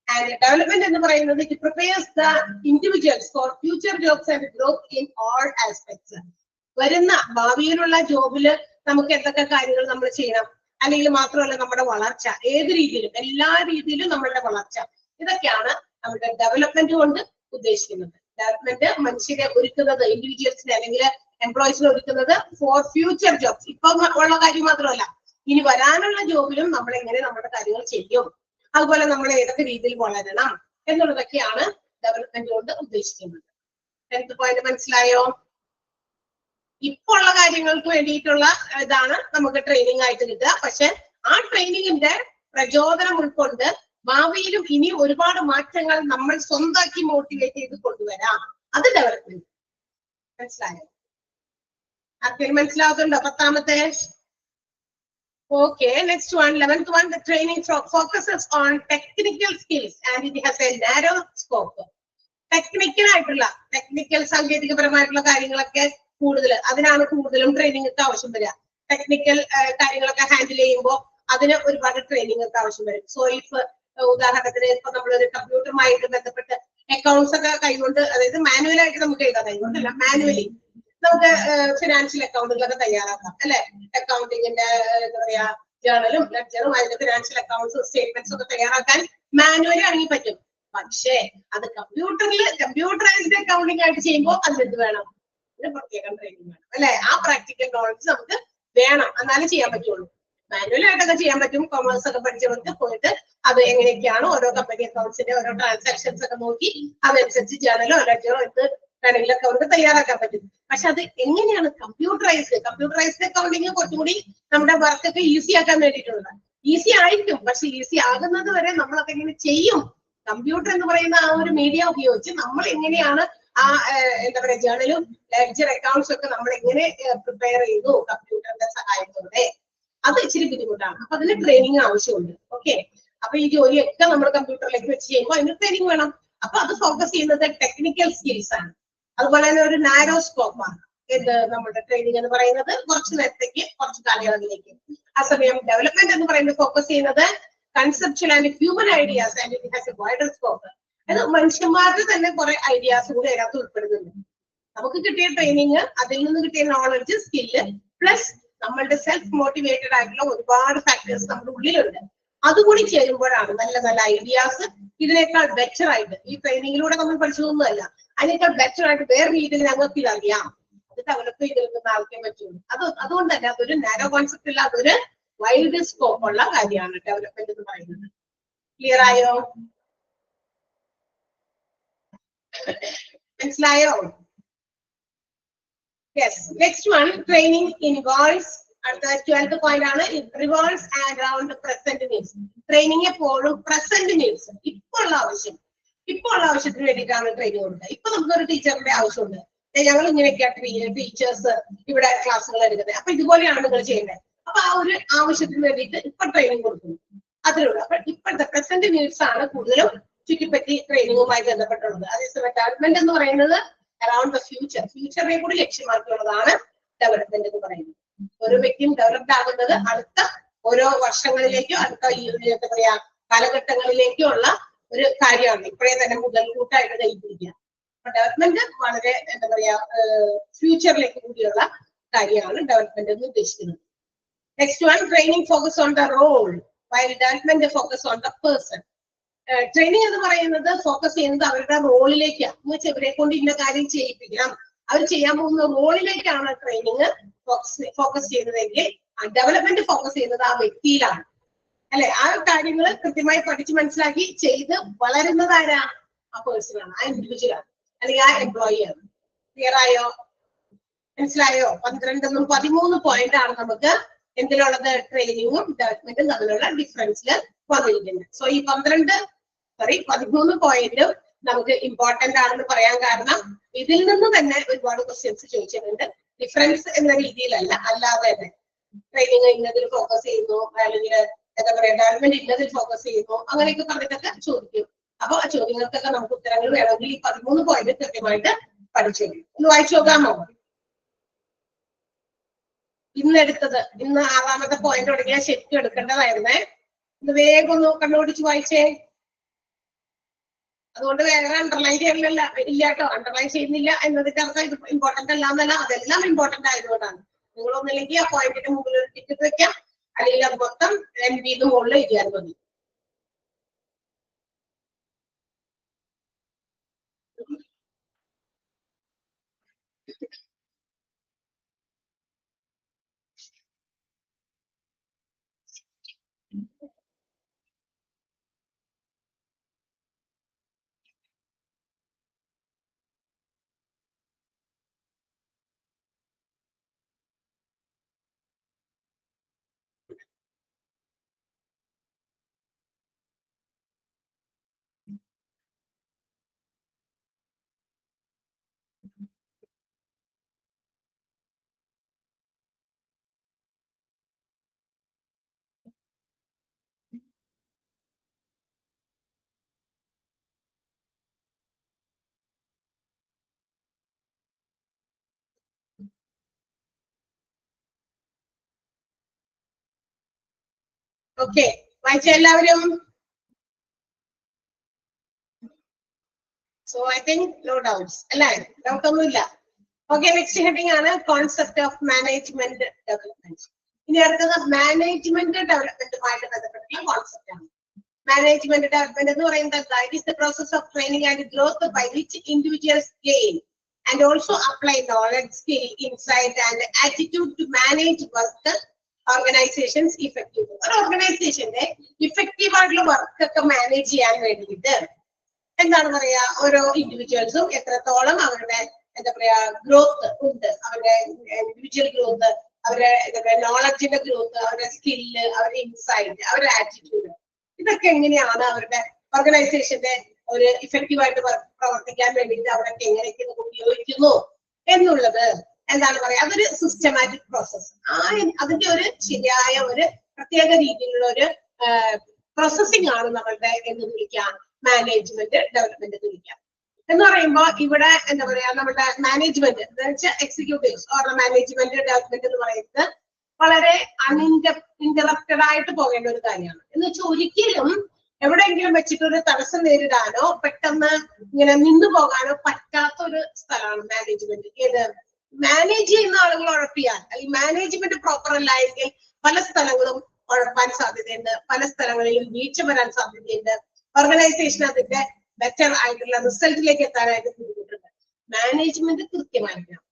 ആൻഡ് ഡെവലപ്മെന്റ് എന്ന് പറയുന്നത് it prepares the individuals for future jobs and growth in all aspects. വരുന്ന ഭാവിയിലുള്ള ജോബില് നമുക്ക് എന്തൊക്കെ കാര്യങ്ങൾ നമ്മൾ ചെയ്യണം, അല്ലെങ്കിൽ മാത്രമല്ല നമ്മുടെ വളർച്ച ഏത് രീതിയിലും എല്ലാ രീതിയിലും നമ്മളുടെ വളർച്ച, ഇതൊക്കെയാണ് നമ്മുടെ ഡെവലപ്മെന്റ് കൊണ്ട് ഉദ്ദേശിക്കുന്നത്. ഡെവലപ്മെന്റ് മനുഷ്യരെ ഒരുക്കുന്നത്, ഇൻഡിവിജ്വൽസിനെ അല്ലെങ്കിൽ എംപ്ലോയീസിനെ ഒരുക്കുന്നത് ഫോർ ഫ്യൂച്ചർ ജോബ്സ്. ഇപ്പൊ ഉള്ള കാര്യം മാത്രമല്ല, ഇനി വരാനുള്ള ജോബിലും നമ്മൾ എങ്ങനെ നമ്മുടെ കാര്യങ്ങൾ ചെയ്യും, അതുപോലെ നമ്മൾ ഏതൊക്കെ രീതിയിൽ വളരണം എന്നുള്ളതൊക്കെയാണ് ഡെവലപ്മെന്റ് കൊണ്ട് ഉദ്ദേശിക്കുന്നത്. 10th പോയിന്റ് മനസ്സിലായോ? ഇപ്പൊ ഉള്ള കാര്യങ്ങൾക്ക് വേണ്ടിയിട്ടുള്ള ഇതാണ് നമുക്ക് ട്രെയിനിങ് ആയിട്ട് കിട്ടുക. പക്ഷെ ആ ട്രെയിനിങ്ങിന്റെ പ്രചോദനം ഉൾക്കൊണ്ട് ഭാവിയിലും ഇനി ഒരുപാട് മാറ്റങ്ങൾ നമ്മൾ സ്വന്തമാക്കി മോട്ടിവേറ്റ് ചെയ്ത് കൊണ്ടുവരാം. അത് ഡെവലപ്മെന്റ്. മനസ്സിലായോ? ആർക്കെങ്കിലും മനസ്സിലാവുന്നുണ്ടോ? 10ാമത്തെ. Okay, next one, 11th one, the training focuses on technical skills and it has a narrow scope. Technical സാങ്കേതികപരമായിട്ടുള്ള കാര്യങ്ങളൊക്കെ അതിനാണ് കൂടുതലും ട്രെയിനിങ് ഒക്കെ ആവശ്യം വരിക. ടെക്നിക്കൽ കാര്യങ്ങളൊക്കെ ഹാൻഡിൽ ചെയ്യുമ്പോൾ അതിന് ഒരുപാട് ട്രെയിനിങ് ഒക്കെ ആവശ്യം വരും. സോ ഇഫ് ഉദാഹരണത്തിന് ഇപ്പൊ നമ്മളൊരു കമ്പ്യൂട്ടറുമായിട്ട് ബന്ധപ്പെട്ട് അക്കൗണ്ട്സ് ഒക്കെ കൈകൊണ്ട്, അതായത് മാനുവലായിട്ട് നമുക്ക് എഴുതാം, കൈകൊണ്ടല്ല മാനുവലി നമുക്ക് ഫിനാൻഷ്യൽ അക്കൗണ്ടുകളൊക്കെ തയ്യാറാക്കാം അല്ലെ. അക്കൗണ്ടിങ്ങിന്റെ എന്താ പറയാ ജേർണലും ലെഡ്ജറും അതിന്റെ ഫിനാൻഷ്യൽ അക്കൗണ്ട്സും സ്റ്റേറ്റ്മെന്റ്സും ഒക്കെ തയ്യാറാക്കാൻ മാനുവലി ആണെങ്കിൽ പറ്റും. പക്ഷേ അത് കമ്പ്യൂട്ടറൈസ്ഡ് അക്കൗണ്ടിങ് ആയിട്ട് ചെയ്യുമ്പോൾ അതിനെന്ത് വേണം, അതിന് പ്രത്യേകം ട്രെയിനിങ് വേണം അല്ലെ. ആ പ്രാക്ടിക്കൽ നോളജ് നമുക്ക് വേണം, എന്നാലും ചെയ്യാൻ പറ്റുള്ളൂ. മാനുവൽ ആയിട്ടൊക്കെ ചെയ്യാൻ പറ്റും. കൊമേഴ്സ് ഒക്കെ പഠിച്ചവർക്ക് പോയിട്ട് അത് എങ്ങനെയൊക്കെയാണ് ഓരോ കമ്പനി അക്കൗണ്ട്സിന്റെ ഓരോ ട്രാൻസാക്ഷൻസ് ഒക്കെ നോക്കി അതനുസരിച്ച് ജേർണലോ ലെഡ്ജറോ എന്ത് വേണമെങ്കിലൊക്കെ അവർക്ക് തയ്യാറാക്കാൻ പറ്റും. പക്ഷെ അത് എങ്ങനെയാണ് കമ്പ്യൂട്ടറൈസ്ഡ് അക്കൗണ്ടിങ് കുറച്ചുകൂടി നമ്മുടെ വർക്കൊക്കെ ഈസി ആക്കാൻ വേണ്ടിയിട്ടുള്ളത്. ഈസി ആയിരിക്കും, പക്ഷെ ഈസി ആകുന്നത് വരെ നമ്മളൊക്കെ എങ്ങനെ ചെയ്യും. കമ്പ്യൂട്ടർ എന്ന് പറയുന്ന ആ ഒരു മീഡിയ ഉപയോഗിച്ച് നമ്മൾ എങ്ങനെയാണ് ആ എന്താ പറയാ ജേർണലും ലെഡ്ജർ അക്കൗണ്ട്സ് ഒക്കെ നമ്മൾ എങ്ങനെ പ്രിപ്പയർ ചെയ്തു കമ്പ്യൂട്ടറിന്റെ സഹായത്തോടെ, അത് ഇച്ചിരി ബുദ്ധിമുട്ടാണ്. അപ്പൊ അതിന് ട്രെയിനിങ് ആവശ്യമുണ്ട്. ഓക്കെ, അപ്പൊ ഈ ജോലിയൊക്കെ നമ്മൾ കമ്പ്യൂട്ടറിലേക്ക് വെച്ച് ചെയ്യുമ്പോൾ അതിന് ട്രെയിനിങ് വേണം. അപ്പൊ അത് ഫോക്കസ് ചെയ്യുന്നത് ടെക്നിക്കൽ സ്കിൽസ് ആണ്. അതുപോലെ തന്നെ ഒരു നാരോ സ്കോപ്പാണ് ഇത് നമ്മുടെ ട്രെയിനിങ് എന്ന് പറയുന്നത്. കുറച്ച് നേരത്തേക്ക് കുറച്ച് കാലയളവിലേക്ക്. ആ സമയം ഡെവലപ്മെന്റ് എന്ന് പറയുന്നത് ഫോക്കസ് ചെയ്യുന്നത് conceptual and human ideas and it has A wider scope. അത് മനുഷ്യന്മാരുടെ തന്നെ കുറെ ഐഡിയാസ് കൂടി അതിനകത്ത് ഉൾപ്പെടുന്നുണ്ട്. നമുക്ക് കിട്ടിയ ട്രെയിനിങ്, അതിൽ നിന്ന് കിട്ടിയ നോളജ്, സ്കില്ല് പ്ലസ് നമ്മളുടെ സെൽഫ് മോട്ടിവേറ്റഡ് ആയിട്ടുള്ള ഒരുപാട് ഫാക്ടേഴ്സ് നമ്മുടെ ഉള്ളിലുണ്ട്. അതുകൂടി ചേരുമ്പോഴാണ് നല്ല നല്ല ഐഡിയാസ് ഇതിനേക്കാൾ ബെറ്റർ ആയിട്ട്, ഈ ട്രെയിനിങ്ങിലൂടെ നമ്മൾ പഠിച്ചതൊന്നുമല്ല, അതിനേക്കാൾ ബെറ്റർ ആയിട്ട് വേറെ രീതിയിൽ ഞങ്ങൾക്ക് ഇതറിയാം, അത് ഡെവലപ്പ് ചെയ്തെടുക്കുന്ന ആൾക്കേ പറ്റുള്ളൂ. അതുകൊണ്ട് തന്നെ അതൊരു നാരോ കോൺസെപ്റ്റ് ഇല്ല, അതൊരു വൈഡ് സ്കോപ്പ് ഉള്ള കാര്യമാണ് ഡെവലപ്മെന്റ് എന്ന് പറയുന്നത്. ക്ലിയർ ആയോ? മനസ്സിലായോ? Yes. Next one, training involves, അടുത്ത 12th പോയിന്റ് ആണ്, revolves around present needs. Training എപ്പോഴും പ്രസന്റ് നീഡ്സ്, ഇപ്പോൾ ഉള്ള ആവശ്യത്തിന് വേണ്ടിയിട്ടാണ് ട്രെയിനിങ് കൊടുക്കുക. ഇപ്പൊ നമുക്കൊരു ടീച്ചറിന്റെ ആവശ്യമുണ്ട്, ഞങ്ങൾ ഇങ്ങനെയൊക്കെയാണ് ടീച്ചേഴ്സ് ഇവിടെ ക്ലാസ്സുകൾ എടുക്കുന്നത്, അപ്പൊ ഇതുപോലെയാണ് നിങ്ങൾ ചെയ്യേണ്ടത്. അപ്പൊ ആ ഒരു ആവശ്യത്തിന് വേണ്ടിയിട്ട് ഇപ്പൊ ട്രെയിനിങ് കൊടുക്കുന്നു, അതിലുള്ള. അപ്പൊ ഇപ്പോഴത്തെ പ്രസന്റ് നീഡ്സ് ആണ് കൂടുതലും ചുറ്റിപ്പറ്റി ട്രെയിനിങ്ങുമായി ബന്ധപ്പെട്ടുള്ളത്. അതേസമയം ഡെവലപ്മെന്റ് എന്ന് പറയുന്നത് അറൗണ്ട് ദ ഫ്യൂച്ചറിനെ കൂടി ലക്ഷ്യമാക്കിയുള്ളതാണ് ഡെവലപ്മെന്റ് എന്ന് പറയുന്നത്. ഓരോ വ്യക്തിയും ഡെവലപ്ഡ് ആകുന്നത് അടുത്ത ഓരോ വർഷങ്ങളിലേക്കോ അടുത്ത എന്താ പറയാ കാലഘട്ടങ്ങളിലേക്കോ ഉള്ള ഒരു കാര്യമാണ്. ഇപ്പോഴേ തന്നെ മുതൽക്കൂട്ടായിട്ട് കൈപ്പിടിക്കുക. ഡെവലപ്മെന്റ് വളരെ എന്താ പറയാ ഫ്യൂച്ചറിലേക്ക് കൂടിയുള്ള കാര്യമാണ് ഡെവലപ്മെന്റ് എന്ന് ഉദ്ദേശിക്കുന്നത്. Next one, training focus on the role while development focus on the person. Training എന്ന് പറയുന്നത് ഫോക്കസ് ചെയ്യുന്നത് അവരുടെ റോളിലേക്കാണ്. എന്ന് വെച്ചാൽ ഇവരെ കൊണ്ട് ഇന്ന കാര്യം ചെയ്യിപ്പിക്കണം, അവർ ചെയ്യാൻ പോകുന്ന റോളിലേക്കാണ് ട്രെയിനിങ് ഫോക്കസ് ചെയ്യുന്നതെങ്കിൽ ഡെവലപ്മെന്റ് ഫോക്കസ് ചെയ്യുന്നത് ആ വ്യക്തിയിലാണ്, അല്ലെ? ആ കാര്യങ്ങൾ കൃത്യമായി പഠിച്ച് മനസ്സിലാക്കി ചെയ്ത് വളരുന്നത് ആരാ? ആ പേഴ്സൺ ആണ്, ആ ഇൻഡിവിജ്വൽ ആണ്, അല്ലെങ്കിൽ ആ എംപ്ലോയി ആണ്. ക്ലിയർ ആയോ? മനസ്സിലായോ? 12 13 പോയിന്റ് ആണ് നമുക്ക് എന്തിലുള്ളത്? ട്രെയിനിങ്ങും ഡെവലപ്മെന്റും തമ്മിലുള്ള ഡിഫറൻസിൽ വന്നിരിക്കുന്നത്. സോ ഈ 13 പോയിന്റും നമുക്ക് ഇമ്പോർട്ടന്റ് ആണെന്ന് പറയാൻ കാരണം ഇതിൽ നിന്ന് തന്നെ ഒരുപാട് ക്വസ്റ്റ്യൻസ് ചോദിച്ചിട്ടുണ്ട്. ഡിഫറൻസ് എന്ന രീതിയിലല്ല, അല്ലാതെ തന്നെ ട്രെയിനിങ് ഇന്നതിൽ ഫോക്കസ് ചെയ്യുന്നു, അല്ലെങ്കിൽ എന്താ പറയാ ഡെവലപ്മെന്റ് ഇന്നതിൽ ഫോക്കസ് ചെയ്യുന്നു, അങ്ങനെയൊക്കെ പറഞ്ഞിട്ടൊക്കെ ചോദിക്കും. അപ്പൊ ആ ചോദ്യങ്ങൾക്കൊക്കെ നമുക്ക് ഉത്തരങ്ങൾ വേണമെങ്കിൽ ഈ 13 പോയിന്റ് കൃത്യമായിട്ട് പഠിച്ചു. ഒന്ന് വായിച്ചു നോക്കാമോ? ഇന്ന് 6ാമത്തെ പോയിന്റ് തുടങ്ങിയാൽ ശരിക്കും എടുക്കേണ്ടതായിരുന്നേ. ഇത് വേഗം ഒന്ന് കണ്ടുപിടിച്ച് വായിച്ചേ. അതുകൊണ്ട് വേറെ അണ്ടർലൈൻ ചെയ്യലില്ല ഇല്ല കേട്ടോ. അണ്ടർലൈൻ ചെയ്യുന്നില്ല എന്നതിന്റെ അർത്ഥം ഇത് ഇമ്പോർട്ടന്റ് അല്ല എന്നല്ല, അതെല്ലാം ഇമ്പോർട്ടന്റ് ആയതുകൊണ്ടാണ്. നിങ്ങളൊന്നില്ലെങ്കിൽ ആ പോയിന്റിന്റെ മുകളിൽ ഒരു ടിക്കറ്റ് വെക്കാം, അല്ലെങ്കിൽ അത് മൊത്തം MB മുകളിൽ എഴുതിയാൽ മതി. ഓക്കെ, വായിച്ച എല്ലാവരും? So I think no doubts അല്ലേ? ഡൗട്ട് ഒന്നുമില്ല. ഓക്കെ, നെക്സ്റ്റ് ഹെഡിങ് ആണ് കോൺസെപ്റ്റ് ഓഫ് മാനേജ്മെന്റ് ഡെവലപ്മെന്റ്. ഇനി അടുത്തത് മാനേജ്മെന്റ് ഡെവലപ്മെന്റുമായിട്ട് ബന്ധപ്പെട്ടുള്ള കോൺസെപ്റ്റ് ആണ്. മാനേജ്മെന്റ് ഡെവലപ്മെന്റ് എന്ന് പറയുന്നത് that is the process of training and growth by which individuals gain and also apply knowledge, skill, insight and attitude to manage work organizations effectively. ഒരു ഓർഗനൈസേഷന്റെ effective ആയിട്ടുള്ള work ഒക്കെ manage ചെയ്യാൻ വേണ്ടിയിട്ട് എന്താണ് പറയാ, ഓരോ ഇൻഡിവിജ്വൽസും എത്രത്തോളം അവരുടെ എന്താ പറയാ ഗ്രോത്ത് ഉണ്ട്, അവരുടെ ഇൻഡിവിജ്വൽ ഗ്രോത്ത്, അവരുടെ എന്താ പറയാ നോളജിന്റെ ഗ്രോത്ത്, അവരുടെ സ്കില്ല്, അവരുടെ ഇൻസൈറ്റ്, അവരുടെ ആറ്റിറ്റ്യൂഡ്, ഇതൊക്കെ എങ്ങനെയാണ് അവരുടെ ഓർഗനൈസേഷന്റെ ഒരു ഇഫക്റ്റീവായിട്ട് പ്രവർത്തിക്കാൻ വേണ്ടിയിട്ട് അവരൊക്കെ എങ്ങനെയൊക്കെ ഉപയോഗിക്കുന്നു എന്നുള്ളത് എന്താണ് പറയാ, അതൊരു സിസ്റ്റമാറ്റിക് പ്രോസസ്. അതിന്റെ ഒരു ശരിയായ ഒരു പ്രത്യേക രീതിയിലുള്ള ഒരു പ്രോസസ്സിംഗ് ആണ് നമ്മളുടെ എന്ന് വിളിക്കാം മാനേജ്മെന്റ് ഡെവലപ്മെന്റ് എന്ന് വിളിക്കാം. എന്ന് പറയുമ്പോൾ ഇവിടെ എന്താ പറയാ, നമ്മുടെ മാനേജ്മെന്റ് എന്ന് വെച്ചാൽ എക്സിക്യൂട്ടീവ്സ് ഓർ മാനേജ്മെന്റ് ഡെവലപ്മെന്റ് എന്ന് പറയുന്നത് വളരെ അൺഇന്ററപ്റ്റഡ് ആയിട്ട് പോകേണ്ട ഒരു കാര്യമാണ്. എന്ന് വെച്ചാൽ ഒരിക്കലും എവിടെയെങ്കിലും വെച്ചിട്ടൊരു തടസ്സം നേരിടാനോ പെട്ടെന്ന് ഇങ്ങനെ നിന്നു പോകാനോ പറ്റാത്ത ഒരു സ്ഥലമാണ് മാനേജ്മെന്റ്. ഏത് മാനേജ് ചെയ്യുന്ന ആളുകൾ ഉഴപ്പിയാൽ, അല്ലെങ്കിൽ മാനേജ്മെന്റ് പ്രോപ്പർ അല്ലായെങ്കിൽ പല സ്ഥലങ്ങളും ഉഴപ്പാൻ സാധ്യതയുണ്ട്, പല സ്ഥലങ്ങളിലും വീഴ്ച വരാൻ സാധ്യതയുണ്ട്, ഓർഗനൈസേഷൻ അതിന്റെ ബെറ്റർ ആയിട്ടുള്ള റിസൾട്ടിലേക്ക് എത്താനായിട്ട് ബുദ്ധിമുട്ടുണ്ട്. മാനേജ്മെന്റ് കൃത്യമായിരിക്കണം.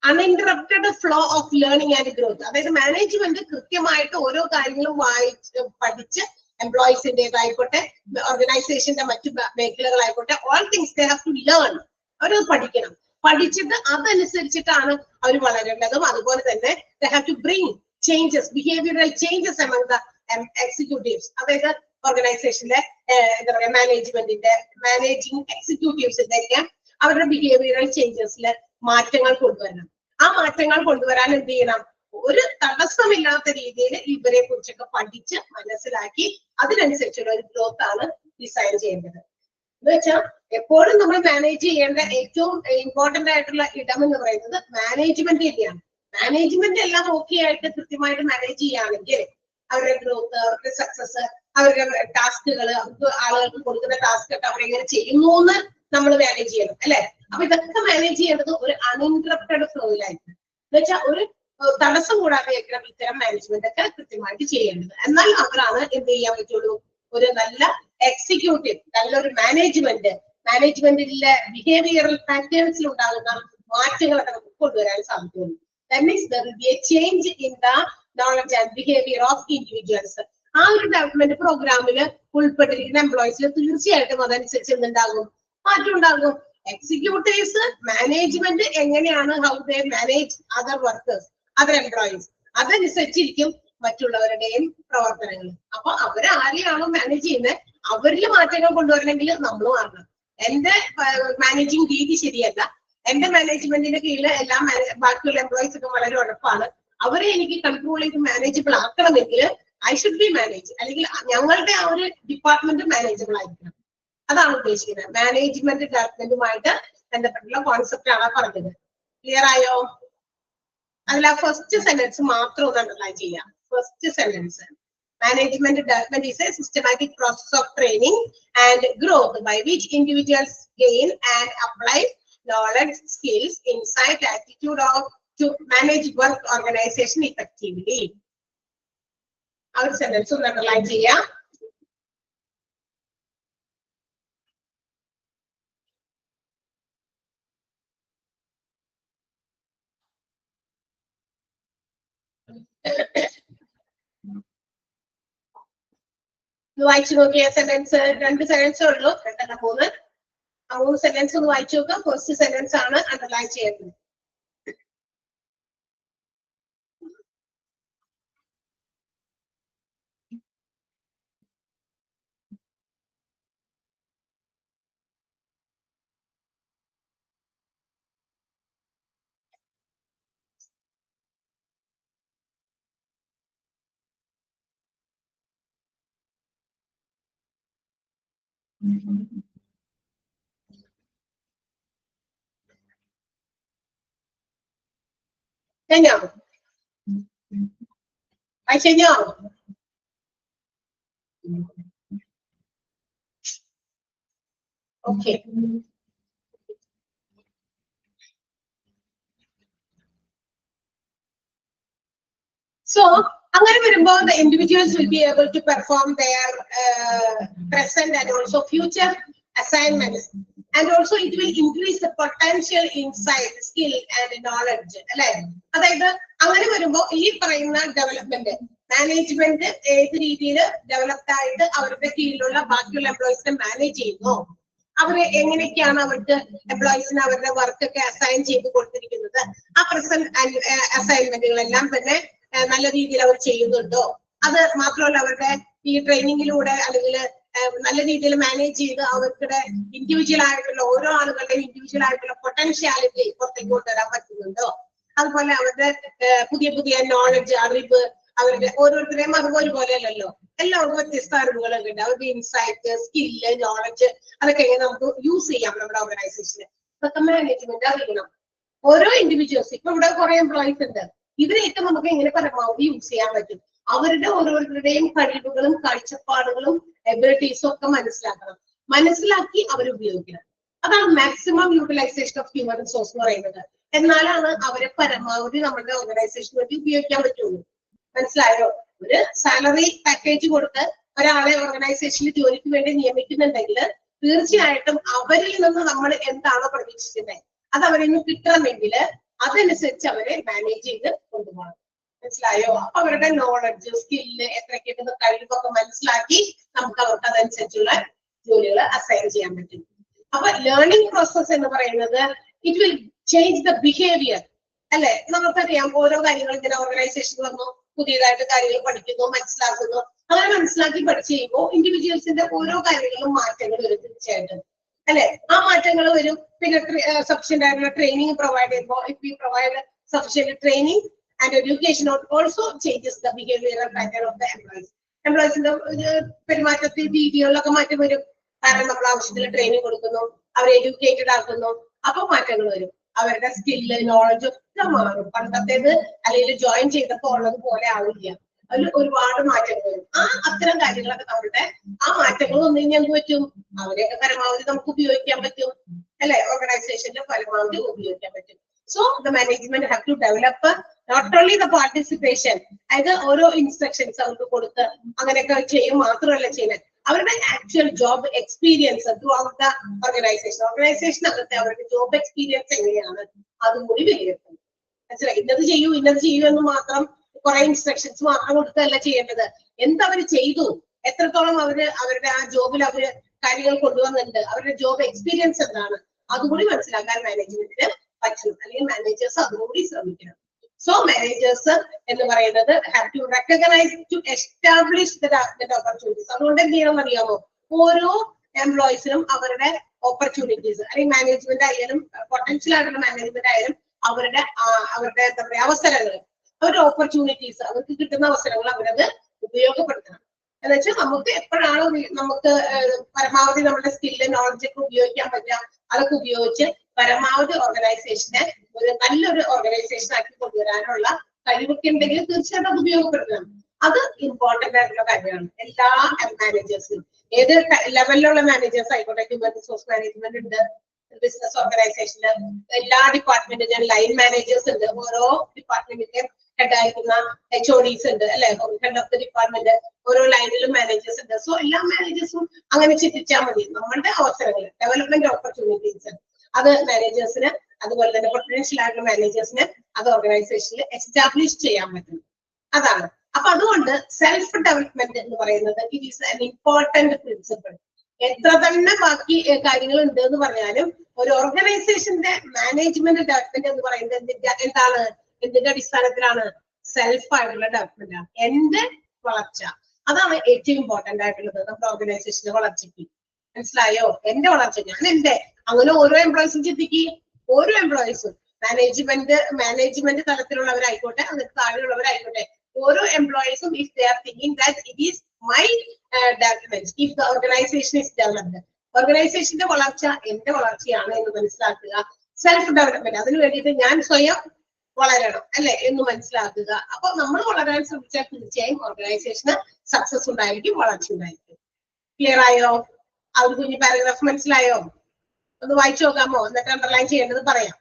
Uninterrupted flow of learning and growth, അതായത് മാനേജ്മെന്റ് കൃത്യമായിട്ട് ഓരോ കാര്യങ്ങളും വായിച്ച് പഠിച്ച് എംപ്ലോയീസിന്റേതായിക്കോട്ടെ ഓർഗനൈസേഷന്റെ മറ്റു മേഖലകളായിക്കോട്ടെ, all things they have to learn. അവരത് പഠിക്കണം. പഠിച്ചിട്ട് അതനുസരിച്ചിട്ടാണ് അവർ വളരേണ്ടതും. അതുപോലെ തന്നെ they have to bring changes, behavioural changes among the executives, അതായത് ഓർഗനൈസേഷന്റെ എന്താ പറയാ മാനേജ്മെന്റിന്റെ മാനേജിങ് എക്സിക്യൂട്ടീവ്സിന്റെ ഒക്കെ അവരുടെ ബിഹേവിയറൽ ചേഞ്ചസിൽ മാറ്റങ്ങൾ കൊണ്ടുവരണം. ആ മാറ്റങ്ങൾ കൊണ്ടുവരാൻ എന്ത് ചെയ്യണം? ഒരു തടസ്സമില്ലാത്ത രീതിയിൽ ഇവരെ കുറിച്ചൊക്കെ പഠിച്ച് മനസ്സിലാക്കി അതിനനുസരിച്ചുള്ള ഒരു ഗ്രോത്ത് ആണ് ഡിസൈൻ ചെയ്യേണ്ടത്. എന്ന് വെച്ചാൽ എപ്പോഴും നമ്മൾ മാനേജ് ചെയ്യേണ്ട ഏറ്റവും ഇമ്പോർട്ടന്റ് ആയിട്ടുള്ള ഇടം എന്ന് പറയുന്നത് മാനേജ്മെന്റ് തന്നെയാണ്. മാനേജ്മെന്റ് എല്ലാം ഓക്കെ ആയിട്ട് കൃത്യമായിട്ട് മാനേജ് ചെയ്യുകയാണെങ്കിൽ അവരുടെ ഗ്രോത്ത്, അവരുടെ സക്സസ്, അവരുടെ ടാസ്കുകൾ, അവർക്ക് ആളുകൾക്ക് കൊടുക്കുന്ന ടാസ്ക് ഒക്കെ അവരെങ്ങനെ ചെയ്യുന്നു എന്ന് നമ്മൾ മാനേജ് ചെയ്യണം അല്ലെ. അപ്പൊ ഇതൊക്കെ മാനേജ് ചെയ്യേണ്ടത് ഒരു അൺഇൻറ്ററപ്റ്റഡ് ഫ്ലോയിലായിരിക്കും. എന്ന് വെച്ചാൽ ഒരു തടസ്സം കൂടാതെ ഇത്തരം മാനേജ്മെന്റ് ഒക്കെ കൃത്യമായിട്ട് ചെയ്യേണ്ടത്. എന്നാൽ മാത്രമാണ് എന്ത് ചെയ്യാൻ പറ്റുള്ളൂ, ഒരു നല്ല എക്സിക്യൂട്ടീവ്, നല്ലൊരു മാനേജ്മെന്റിലെ ബിഹേവിയറൽ പാറ്റേൺസിൽ ഉണ്ടാകുന്ന മാറ്റങ്ങളൊക്കെ നമുക്ക് കൊണ്ടുവരാൻ സാധിക്കുള്ളൂ. That means there will be a change in the knowledge and behavior of individuals. ആ ഒരു ഡെവലപ്മെന്റ് പ്രോഗ്രാമിൽ ഉൾപ്പെട്ടിരിക്കുന്ന എംപ്ലോയീസിൽ തീർച്ചയായിട്ടും അതനുസരിച്ച് എന്തുണ്ടാകും, മാറ്റം ഉണ്ടാകും. എക്സിക്യൂട്ടീവ്സ് മാനേജ്മെന്റ് എങ്ങനെയാണ്, how they manage other workers, other employees, അതനുസരിച്ചിരിക്കും മറ്റുള്ളവരുടെയും പ്രവർത്തനങ്ങൾ. അപ്പൊ അവരാരെയാണോ മാനേജ് ചെയ്യുന്നത് അവരിൽ മാറ്റങ്ങൾ കൊണ്ടുവരണമെങ്കിൽ നമ്മൾ മാറണം. എന്റെ മാനേജിങ് രീതി ശരിയല്ല, എന്റെ മാനേജ്മെന്റിന്റെ കീഴിൽ എല്ലാം ബാക്കിയുള്ള എംപ്ലോയീസ് ഒക്കെ വളരെ ഉറപ്പാണ്, അവരെ എനിക്ക് കൺട്രോൾ ചെയ്ത് മാനേജബിൾ ആക്കണമെങ്കിൽ ഐ ഷുഡ് ബി മാനേജ്, അല്ലെങ്കിൽ ഞങ്ങളുടെ ആ ഒരു ഡിപ്പാർട്ട്മെന്റ് മാനേജബിൾ ആയിരിക്കണം. അതാണ് ഉദ്ദേശിക്കുന്നത്. മാനേജ്മെന്റ് ഡെവലപ്മെന്റുമായിട്ട് ബന്ധപ്പെട്ടുള്ള കോൺസെപ്റ്റ് ആണ് പറഞ്ഞത്. ക്ലിയർ ആയോ? അതിൽ ആ ഫസ്റ്റ് സെന്റൻസ് മാത്രം ഒന്ന് അണ്ടർലൈൻ ചെയ്യാം. First sentence, management development is a systematic process of training and growth by which individuals gain and apply knowledge, skills, insight, attitude to manage work organization effectively. Our sentence ഒന്ന് underline ചെയ്യാം. വായിച്ചു നോക്കിയ sentence, 2 സെന്റൻസേ ഉള്ളൂ, 2 3 sentence ഒന്ന് വായിച്ചു നോക്കാം. First sentence ആണ് underline ചെയ്യുന്നത്. കഴിഞ്ഞോ? കഴിഞ്ഞോ? ഓക്കെ. So അങ്ങനെ വരുമ്പോൾ the individuals will be able to perform their present and also future assignments, and also it will increase the potential insight, skill and knowledge അല്ലെ. അതായത് അങ്ങനെ വരുമ്പോൾ ഈ പറയുന്ന ഡെവലപ്മെന്റ് മാനേജ്മെന്റ് ഏത് രീതിയിൽ ഡെവലപ്ഡ് ആയിട്ട് അവരുടെ കീഴിലുള്ള ബാക്കിയുള്ള എംപ്ലോയീസിനെ മാനേജ് ചെയ്യുന്നു, അവര് എങ്ങനെയൊക്കെയാണ് അവർക്ക് എംപ്ലോയീസിന് അവരുടെ വർക്കൊക്കെ അസൈൻ ചെയ്ത് കൊടുത്തിരിക്കുന്നത്, ആ പ്രസന്റ് അസൈൻമെന്റുകളെല്ലാം തന്നെ നല്ല രീതിയിൽ അവർ ചെയ്യുന്നുണ്ടോ, അത് മാത്രമല്ല അവരുടെ ഈ ട്രെയിനിങ്ങിലൂടെ അല്ലെങ്കിൽ നല്ല രീതിയിൽ മാനേജ് ചെയ്ത് അവരുടെ ഇൻഡിവിജ്വൽ ആയിട്ടുള്ള ഓരോ ആളുകളുടെയും ഇൻഡിവിജ്വൽ ആയിട്ടുള്ള പൊട്ടൻഷ്യാലിറ്റി പുറത്തേക്ക് കൊണ്ടുവരാൻ പറ്റുന്നുണ്ടോ, അതുപോലെ അവരുടെ പുതിയ പുതിയ നോളജ്, അറിവ്, അവരുടെ ഓരോരുത്തരെയും അതുപോലെ അല്ലല്ലോ, എല്ലാവർക്കും വ്യത്യസ്ത അറിവുകളൊക്കെ ഉണ്ട്. അവരുടെ ഇൻസൈറ്റ്, സ്കില്ല്, നോളജ് അതൊക്കെ എങ്ങനെ നമുക്ക് യൂസ് ചെയ്യാം നമ്മുടെ ഓർഗനൈസേഷന്, ഇതൊക്കെ മാനേജ്മെന്റ് അറിയണം. ഓരോ ഇൻഡിവിജ്വൽസ്, ഇപ്പൊ ഇവിടെ കുറെ എംപ്ലോയീസ് ഉണ്ട്, ഇതിനെയൊക്കെ നമുക്ക് എങ്ങനെ പരമാവധി യൂസ് ചെയ്യാൻ പറ്റും, അവരുടെ ഓരോരുത്തരുടെയും കഴിവുകളും കാഴ്ചപ്പാടുകളും എബിലിറ്റീസും ഒക്കെ മനസ്സിലാക്കി അവർ ഉപയോഗിക്കണം. അതാണ് maximum utilisation of human resource എന്ന് പറയുന്നത്. എന്നാലാണ് അവരെ പരമാവധി നമ്മുടെ ഓർഗനൈസേഷന് വേണ്ടി ഉപയോഗിക്കാൻ പറ്റുള്ളൂ. മനസ്സിലായോ? ഒരു സാലറി പാക്കേജ് കൊടുത്ത് ഒരാളെ ഓർഗനൈസേഷനിൽ ജോലിക്ക് വേണ്ടി നിയമിക്കുന്നുണ്ടെങ്കിൽ തീർച്ചയായിട്ടും അവരിൽ നിന്ന് നമ്മൾ എന്താണോ പ്രതീക്ഷിക്കുന്നത് അത് അവരിൽ നിന്ന് കിട്ടണമെങ്കിൽ അതനുസരിച്ച് അവരെ മാനേജ് ചെയ്ത് കൊണ്ടുപോകണം. മനസ്സിലായോ? അപ്പൊ അവരുടെ നോളജ്, സ്കില്ല്, എത്രയൊക്കെ കഴിവൊക്കെ മനസ്സിലാക്കി നമുക്ക് അവർക്ക് അതനുസരിച്ചുള്ള ജോലികൾ അസൈൻ ചെയ്യാൻ പറ്റും. അപ്പൊ ലേണിംഗ് പ്രോസസ് എന്ന് പറയുന്നത് it will change the behaviour അല്ലെ. നമുക്കറിയാം ഓരോ കാര്യങ്ങൾ ഇങ്ങനെ ഓർഗനൈസേഷൻ വന്നു, പുതിയതായിട്ട് കാര്യങ്ങൾ പഠിക്കുന്നു, മനസ്സിലാക്കുന്നു, അങ്ങനെ മനസ്സിലാക്കി പഠിച്ചു കഴിയുമ്പോൾ ഇൻഡിവിജ്വൽസിന്റെ ഓരോ കാര്യങ്ങളിലും മാറ്റങ്ങൾ വരും തീർച്ചയായിട്ടും അല്ലെ. ആ മാറ്റങ്ങൾ വരും. പിന്നെ സഫിഷ്യന്റ് ആയിട്ടുള്ള ട്രെയിനിങ് പ്രൊവൈഡ് ചെയ്യുമ്പോൾ if you provide sufficient training and education also changes the behavioral pattern of the employees. എംപ്ലോയീസിന്റെ പെരുമാറ്റത്തിൽ രീതികളിലൊക്കെ മാറ്റം വരും. കാരണം നമ്മൾ ആവശ്യത്തിന് ട്രെയിനിങ് കൊടുക്കുന്നു, അവരെ എഡ്യൂക്കേറ്റഡ് ആക്കുന്നു, അപ്പൊ മാറ്റങ്ങൾ വരും. അവരുടെ സ്കില്ല്, നോളജ് ഒക്കെ മാറും. പണ്ടത്തേത് അല്ലെങ്കിൽ ജോയിൻ ചെയ്തപ്പോൾ ഉള്ളത് പോലെ ആവില്ല. അതിൽ ഒരുപാട് മാറ്റങ്ങൾ വരും. അത്തരം കാര്യങ്ങളൊക്കെ നമ്മളുടെ മാറ്റങ്ങൾ വന്നു കഴിഞ്ഞാൽ എന്ത് പറ്റും, അവരെയൊക്കെ പരമാവധി നമുക്ക് ഉപയോഗിക്കാൻ പറ്റും അല്ലെ, ഓർഗനൈസേഷനിൽ പരമാവധി ഉപയോഗിക്കാൻ പറ്റും. So the management have to develop not only the participation, അതായത് ഓരോ ഇൻസ്ട്രക്ഷൻസ് അവർക്ക് കൊടുത്ത് അങ്ങനെയൊക്കെ ചെയ്യും മാത്രമല്ല ചെയ്യുന്നത്, അവരുടെ actual job experience throughout the ഓർഗനൈസേഷനകത്തെ അവരുടെ ജോബ് എക്സ്പീരിയൻസ് എങ്ങനെയാണ് അതും കൂടി വിലയിരുത്തും. മനസ്സിലായി? ഇന്നത് ചെയ്യൂ എന്ന് മാത്രം കുറെ ഇൻസ്ട്രക്ഷൻസ് മാത്രം കൊടുത്തല്ല ചെയ്യേണ്ടത്, എന്തവർ ചെയ്തു, എത്രത്തോളം അവരുടെ ആ ജോബിൽ അവര് കാര്യങ്ങൾ കൊണ്ടുവന്നിട്ടുണ്ട്, അവരുടെ ജോബ് എക്സ്പീരിയൻസ് എന്താണ്, അതുകൂടി മനസ്സിലാക്കാൻ മാനേജ്മെന്റിന് പറ്റും, അല്ലെങ്കിൽ മാനേജേഴ്സ് അതുകൂടി ശ്രമിക്കണം. സോ മാനേജേഴ്സ് എന്ന് പറയുന്നത് have to recognise to establish the opportunities. അതുകൊണ്ട് എന്ത് ചെയ്യണം അറിയാമോ, ഓരോ എംപ്ലോയീസിനും അവരുടെ ഓപ്പർച്യൂണിറ്റീസ്, അല്ലെങ്കിൽ മാനേജ്മെന്റ് ആയാലും പൊട്ടൻഷ്യൽ ആയിട്ടുള്ള മാനേജ്മെന്റ് ആയാലും അവരുടെ എന്താ പറയുക അവസരങ്ങൾ, അവരുടെ ഓപ്പർച്യൂണിറ്റീസ്, അവർക്ക് കിട്ടുന്ന അവസരങ്ങൾ അവരത് ഉപയോഗപ്പെടുത്തണം. എന്ന് വെച്ചാൽ നമുക്ക് എപ്പോഴാണോ നമുക്ക് പരമാവധി നമ്മുടെ സ്കില്ല് നോളജ് ഒക്കെ ഉപയോഗിക്കാൻ പറ്റുക, അതൊക്കെ ഉപയോഗിച്ച് പരമാവധി ഓർഗനൈസേഷനെ ഒരു നല്ലൊരു ഓർഗനൈസേഷൻ ആക്കി കൊണ്ടുവരാനുള്ള കഴിവൊക്കെ ഉണ്ടെങ്കിൽ തീർച്ചയായിട്ടും അത് ഉപയോഗപ്പെടുത്തണം. അത് ഇമ്പോർട്ടന്റ് ആയിട്ടുള്ള കാര്യമാണ് എല്ലാ മാനേജേഴ്സിനും. ഏത് ലെവലിലുള്ള മാനേജേഴ്സ് ആയിക്കോട്ടെ, ഹ്യൂമൻ റിസോഴ്സ് മാനേജ്മെന്റ് ഉണ്ട്, ബിസിനസ് ഓർഗനൈസേഷനിൽ എല്ലാ ഡിപ്പാർട്ട്മെന്റും ഞാൻ ലൈൻ മാനേജേഴ്സ് ഉണ്ട്, ഓരോ ഡിപ്പാർട്ട്മെന്റിന്റെ ഹെഡ് ആയിരിക്കുന്ന HODs ഉണ്ട് അല്ലെ, ഹെഡ് ഓഫ് ദ ഡിപ്പാർട്ട്മെന്റ്, ഓരോ ലൈനിലും മാനേജേഴ്സ് ഉണ്ട്. സോ എല്ലാ മാനേജേഴ്സും അങ്ങനെ ചിന്തിച്ചാൽ മതി. നമ്മളുടെ അവസരങ്ങൾ, ഡെവലപ്മെന്റ് ഓപ്പർച്യൂണിറ്റീസ് അത് മാനേജേഴ്സിന്, അതുപോലെ തന്നെ പൊട്ടൻഷ്യൽ ആയിട്ടുള്ള മാനേജേഴ്സിന് അത് ഓർഗനൈസേഷനിൽ എസ്റ്റാബ്ലിഷ് ചെയ്യാൻ പറ്റും. അതാണ്. അപ്പൊ അതുകൊണ്ട് സെൽഫ് ഡെവലപ്മെന്റ് എന്ന് പറയുന്നത് it is an important principle. എത്ര തന്നെ ബാക്കി കാര്യങ്ങൾ ഉണ്ട് എന്ന് പറഞ്ഞാലും ഒരു ഓർഗനൈസേഷന്റെ മാനേജ്മെന്റ് ഡെവലപ്മെന്റ് എന്ന് പറയുന്നത് എന്താണ്, എന്തിന്റെ അടിസ്ഥാനത്തിലാണ്, സെൽഫ് ആയിട്ടുള്ള ഡെവലപ്മെന്റ് ആണ്, എന്റെ വളർച്ച. അതാണ് ഏറ്റവും ഇമ്പോർട്ടന്റ് ആയിട്ടുള്ളത് നമ്മുടെ ഓർഗനൈസേഷന്റെ വളർച്ചയ്ക്ക്. മനസ്സിലായോ? എന്റെ വളർച്ച, ഞാൻ എന്റെ, അങ്ങനെ ഓരോ എംപ്ലോയീസും ചിന്തിക്കുക, ഓരോ എംപ്ലോയീസും മാനേജ്മെന്റ് തലത്തിലുള്ളവരായിക്കോട്ടെ, അതിന് താഴെയുള്ളവരായിക്കോട്ടെ, ഓരോ എംപ്ലോയീസും if they are thinking that it is my development, if the organisation is developed, ഓർഗനൈസേഷന്റെ വളർച്ച എന്റെ വളർച്ചയാണ് എന്ന് മനസ്സിലാക്കുക. സെൽഫ് ഡെവലപ്മെന്റ്, അതിനു വേണ്ടിയിട്ട് ഞാൻ സ്വയം വളരണം അല്ലെ എന്ന് മനസ്സിലാക്കുക. അപ്പൊ നമ്മൾ വളരാൻ ശ്രമിച്ചാൽ തീർച്ചയായും ഓർഗനൈസേഷന് സക്സസ് ഉണ്ടായിരിക്കും, വളർച്ച ഉണ്ടായിരിക്കും. ക്ലിയർ ആയോ? ആ ഒരു കുഞ്ഞു പാരഗ്രാഫ് മനസ്സിലായോ? ഒന്ന് വായിച്ചു നോക്കാമോ? എന്നിട്ട് അണ്ടർലൈൻ ചെയ്യേണ്ടത് പറയാം.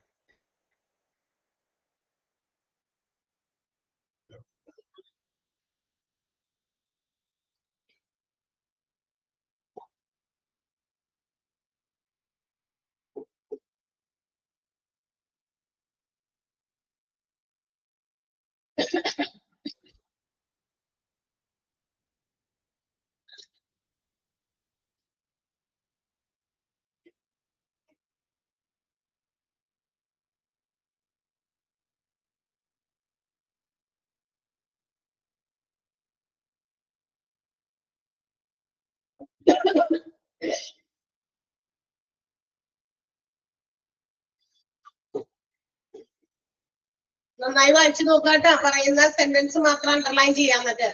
നന്നായി വായിച്ചു നോക്കാട്ടോ, പറയുന്ന സെന്റൻസ് മാത്രം അണ്ടർലൈൻ ചെയ്യാന്നത്.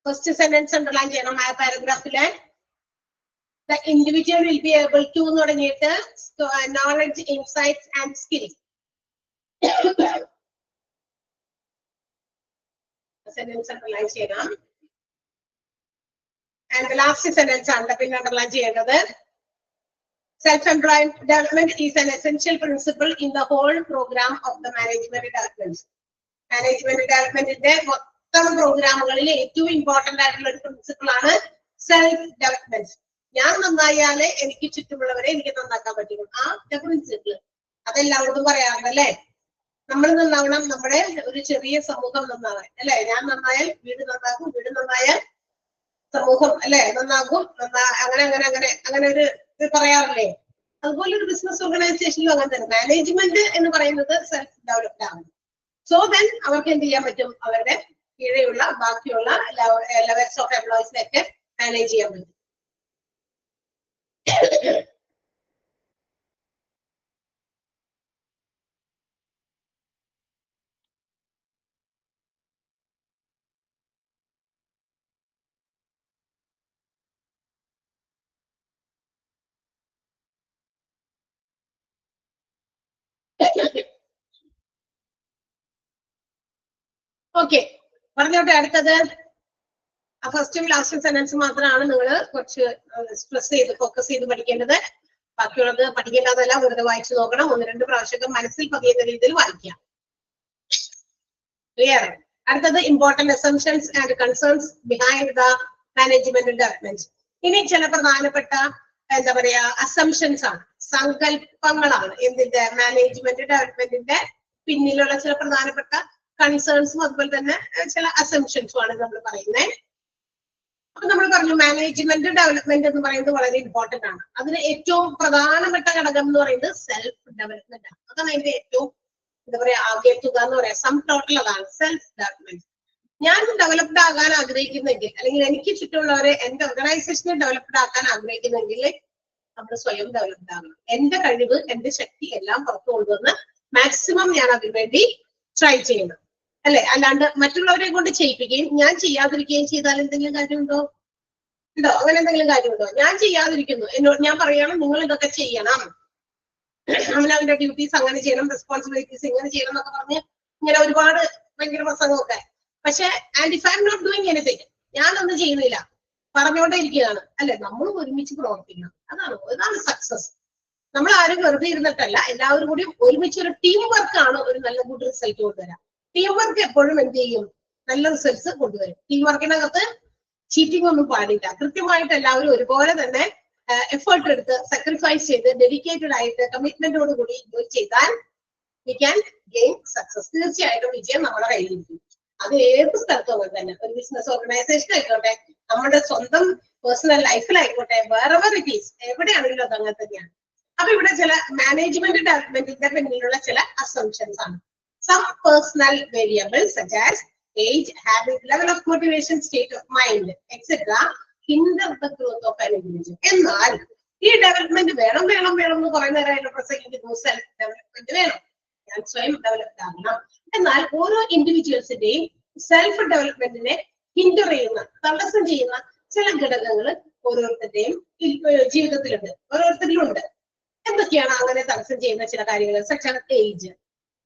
ഫസ്റ്റ് സെന്റൻസ് അണ്ടർലൈൻ ചെയ്യണം ആ പാരഗ്രാഫിലെ. The individual will be able to എന്ന് തുടങ്ങിയിട്ട് knowledge, insights and skills. Sentence underline ചെയ്യണം. And the last sentence ആണ് പിന്നെ അണ്ടർലൈൻ ചെയ്യേണ്ടത്. Self-employed development is an essential principle in the whole program of the management development. Management developmentന്റെ മൊത്തം പ്രോഗ്രാമുകളിൽ ഏറ്റവും important ആയിട്ടുള്ള ഒരു പ്രിൻസിപ്പിൾ ആണ് സെൽഫ് ഡെവലപ്മെന്റ്. ഞാൻ നന്നായാലേ എനിക്ക് ചുറ്റുമുള്ളവരെ എനിക്ക് നന്നാക്കാൻ പറ്റുള്ളൂ. ആ പ്രിൻസിപ്പിൾ അതെല്ലാവരോടും പറയാറുണ്ടല്ലേ. നമ്മൾ നന്നാവണം, നമ്മുടെ ഒരു ചെറിയ സമൂഹം നന്നാവാൻ അല്ലെ. ഞാൻ നന്നായാൽ വീട് നന്നാകും, വീട് നന്നായാൽ സമൂഹം അല്ലെ നന്നാകും, അങ്ങനെ അങ്ങനെ അങ്ങനെ അങ്ങനെ ഒരു പറയാറില്ലേ. അതുപോലെ ഒരു ബിസിനസ് ഓർഗനൈസേഷനിലും അങ്ങനെ തന്നെ മാനേജ്മെന്റ് എന്ന് പറയുന്നത് സെൽഫ് ഡെവലപ്ഡ് ആണ്. സോ ദെൻ അവർക്ക് എന്ത് ചെയ്യാൻ പറ്റും, അവരുടെ കീഴെയുള്ള ബാക്കിയുള്ള ലെവൽസ് ഓഫ് എംപ്ലോയീസിനെയൊക്കെ മാനേജ് ചെയ്യാൻ പറ്റും. ഓക്കെ, പറഞ്ഞോട്ടെ. അടുത്തത് ഫസ്റ്റും ലാസ്റ്റും സെന്റൻസ് മാത്രമാണ് നിങ്ങൾ കുറച്ച് സ്ട്രെസ് ചെയ്ത് ഫോക്കസ് ചെയ്ത് പഠിക്കേണ്ടത്. ബാക്കിയുള്ളത് പഠിക്കേണ്ടതല്ല, വെറുതെ വായിച്ചു നോക്കണം. 1-2 പ്രാവശ്യമൊക്കെ മനസ്സിൽ പതിയുന്ന രീതിയിൽ വായിക്കാം. ക്ലിയർ? അടുത്തത് important assumptions and concerns behind the management development. ഇനി ചില പ്രധാനപ്പെട്ട എന്താ പറയാ അസംഷൻസ് ആണ്, സങ്കല്പങ്ങളാണ്. എന്തിന്റെ? മാനേജ്മെന്റ് ഡെവലപ്മെന്റിന്റെ പിന്നിലുള്ള ചില പ്രധാനപ്പെട്ട കൺസേൺസും അതുപോലെ തന്നെ ചില അസംഷൻസും ആണ് നമ്മൾ പറയുന്നത്. അപ്പൊ നമ്മൾ പറഞ്ഞു മാനേജ്മെന്റ് ഡെവലപ്മെന്റ് എന്ന് പറയുന്നത് വളരെ ഇമ്പോർട്ടന്റ് ആണ്. അതിന് ഏറ്റവും പ്രധാനപ്പെട്ട ഘടകം എന്ന് പറയുന്നത് സെൽഫ് ഡെവലപ്മെന്റ് ആണ്. അതാണ് അതിന്റെ ഏറ്റവും എന്താ പറയാ ആകെ തുക എന്ന് പറയാം, സം ടോട്ടൽ അതാണ് സെൽഫ് ഡെവലപ്മെന്റ്. ഞാൻ ഡെവലപ്ഡ് ആകാൻ ആഗ്രഹിക്കുന്നെങ്കിൽ, അല്ലെങ്കിൽ എനിക്ക് ചുറ്റുമുള്ളവരെ എന്റെ ഓർഗനൈസേഷനെ ഡെവലപ്ഡ് ആക്കാൻ ആഗ്രഹിക്കുന്നെങ്കിൽ നമ്മൾ സ്വയം ഡെവലപ്ഡ് ആകണം. എന്റെ കഴിവ്, എന്റെ ശക്തി എല്ലാം പുറത്തു കൊണ്ടുവന്ന് മാക്സിമം ഞാൻ അതിനുവേണ്ടി ട്രൈ ചെയ്യണം, അല്ലെ? അല്ലാണ്ട് മറ്റുള്ളവരെ കൊണ്ട് ചെയ്യിപ്പിക്കുകയും ഞാൻ ചെയ്യാതിരിക്കുകയും ചെയ്താൽ എന്തെങ്കിലും കാര്യമുണ്ടോ? ഉണ്ടോ? അങ്ങനെ എന്തെങ്കിലും കാര്യമുണ്ടോ? ഞാൻ ചെയ്യാതിരിക്കുന്നു, എന്നോട് ഞാൻ പറയണം നിങ്ങൾ ഇതൊക്കെ ചെയ്യണം, അവനവന്റെ ഡ്യൂട്ടീസ് അങ്ങനെ ചെയ്യണം, റെസ്പോൺസിബിലിറ്റീസ് ഇങ്ങനെ ചെയ്യണം എന്നൊക്കെ പറഞ്ഞ് ഇങ്ങനെ ഒരുപാട് ഭയങ്കര പ്രസംഗമൊക്കെ. പക്ഷെ and if I am not doing anything, ഞാനൊന്നും ചെയ്യുന്നില്ല, പറഞ്ഞുകൊണ്ടേ ഇരിക്കുകയാണ്, അല്ലെ? നമ്മൾ ഒരുമിച്ച് പ്രവർത്തിക്കണം. അതാണ് സക്സസ്. നമ്മൾ ആരും വെറുതെ ഇരുന്നിട്ടല്ല, എല്ലാവരും കൂടി ഒരുമിച്ച് ഒരു ടീം വർക്കാണ് ഒരു നല്ല ഗുഡ് റിസൾട്ട് കൊണ്ടുവരാം. ടീം വർക്ക് എപ്പോഴും എന്ത് ചെയ്യും? നല്ല റിസൾട്ട്സ് കൊണ്ടുവരും. ടീം വർക്കിനകത്ത് ചീറ്റിംഗ് ഒന്നും പാടില്ല. കൃത്യമായിട്ട് എല്ലാവരും ഒരുപോലെ തന്നെ എഫേർട്ട് എടുത്ത് സാക്രിഫൈസ് ചെയ്ത് ഡെഡിക്കേറ്റഡ് ആയിട്ട് കമ്മിറ്റ്മെന്റോട് കൂടി ജോലി ചെയ്താൽ വി ക്യാൻ ഗെയിൻ സക്സസ്. തീർച്ചയായിട്ടും വിജയം നമ്മുടെ കയ്യിലിരിക്കും. അത് ഏത് സ്ഥലത്തും അങ്ങനെ തന്നെ. ഒരു ബിസിനസ് ഓർഗനൈസേഷൻ ആയിക്കോട്ടെ, നമ്മുടെ സ്വന്തം പേഴ്സണൽ ലൈഫിലായിക്കോട്ടെ, വേറെവർ ഇറ്റ് ഈസ്, എവിടെയാണെങ്കിലും അത് അങ്ങനെ തന്നെയാണ്. അപ്പൊ ഇവിടെ ചില മാനേജ്മെന്റ് ഡെവലപ്മെന്റിന്റെ പിന്നിലുള്ള ചില അസംഷൻസ് ആണ്. Some personal variables such as age, habit, level of motivation, state of mind, etc. hinder the growth of an individual. എന്നാൽ ഈ ഡെവലപ്മെന്റ് വേണം എന്ന് കുറെ നേരം പ്രസംഗിക്കുന്നു. സെൽഫ് ഡെവലപ്മെന്റ് വേണം, ഞാൻ സ്വയം ഡെവലപ്ഡ് ആകണം. എന്നാൽ ഓരോ ഇൻഡിവിജ്വൽസിന്റെയും സെൽഫ് ഡെവലപ്മെന്റിനെ ഹിൻഡർ ചെയ്യുന്ന, തടസ്സം ചെയ്യുന്ന ചില ഘടകങ്ങൾ ഓരോരുത്തരുടെയും ജീവിതത്തിലുണ്ട്, ഓരോരുത്തരിലുണ്ട്. എന്തൊക്കെയാണ് അങ്ങനെ തടസ്സം ചെയ്യുന്ന ചില കാര്യങ്ങൾ? സച്ച് ആസ് ഏജ്,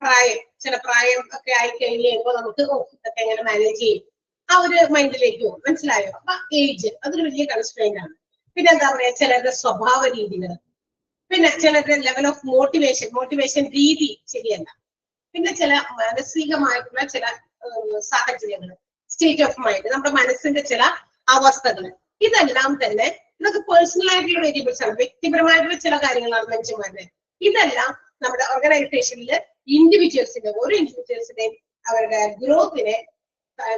പ്രായം. ചില പ്രായം ഒക്കെ ആയി കഴിഞ്ഞ് കഴിയുമ്പോൾ നമുക്ക് ഇതൊക്കെ എങ്ങനെ മാനേജ് ചെയ്യും, ആ ഒരു മൈൻഡിലേക്ക് പോകും. മനസ്സിലായോ? അപ്പൊ ഏജ് അതൊരു വലിയ കൺസ്ട്രെയിന്റ് ആണ്. പിന്നെ എന്താ പറയാ, ചിലരുടെ സ്വഭാവ രീതികൾ, പിന്നെ ചിലരുടെ ലെവൽ ഓഫ് മോട്ടിവേഷൻ രീതി ശരിയല്ല, പിന്നെ ചില മാനസികമായിട്ടുള്ള ചില സാഹചര്യങ്ങൾ, സ്റ്റേറ്റ് ഓഫ് മൈൻഡ്, നമ്മുടെ മനസ്സിന്റെ ചില അവസ്ഥകൾ. ഇതെല്ലാം തന്നെ ഇതൊക്കെ പേഴ്സണൽ ആയിട്ടുള്ള വേരിയബിൾസ് ആണ്, വ്യക്തിപരമായിട്ടുള്ള ചില കാര്യങ്ങളാണ് മനുഷ്യന്മാരുടെ. ഇതെല്ലാം നമ്മുടെ ഓർഗനൈസേഷനിൽ ഓരോ ഇൻഡിവിജ്വൽസിന്റെയും അവരുടെ ഗ്രോത്തിനെ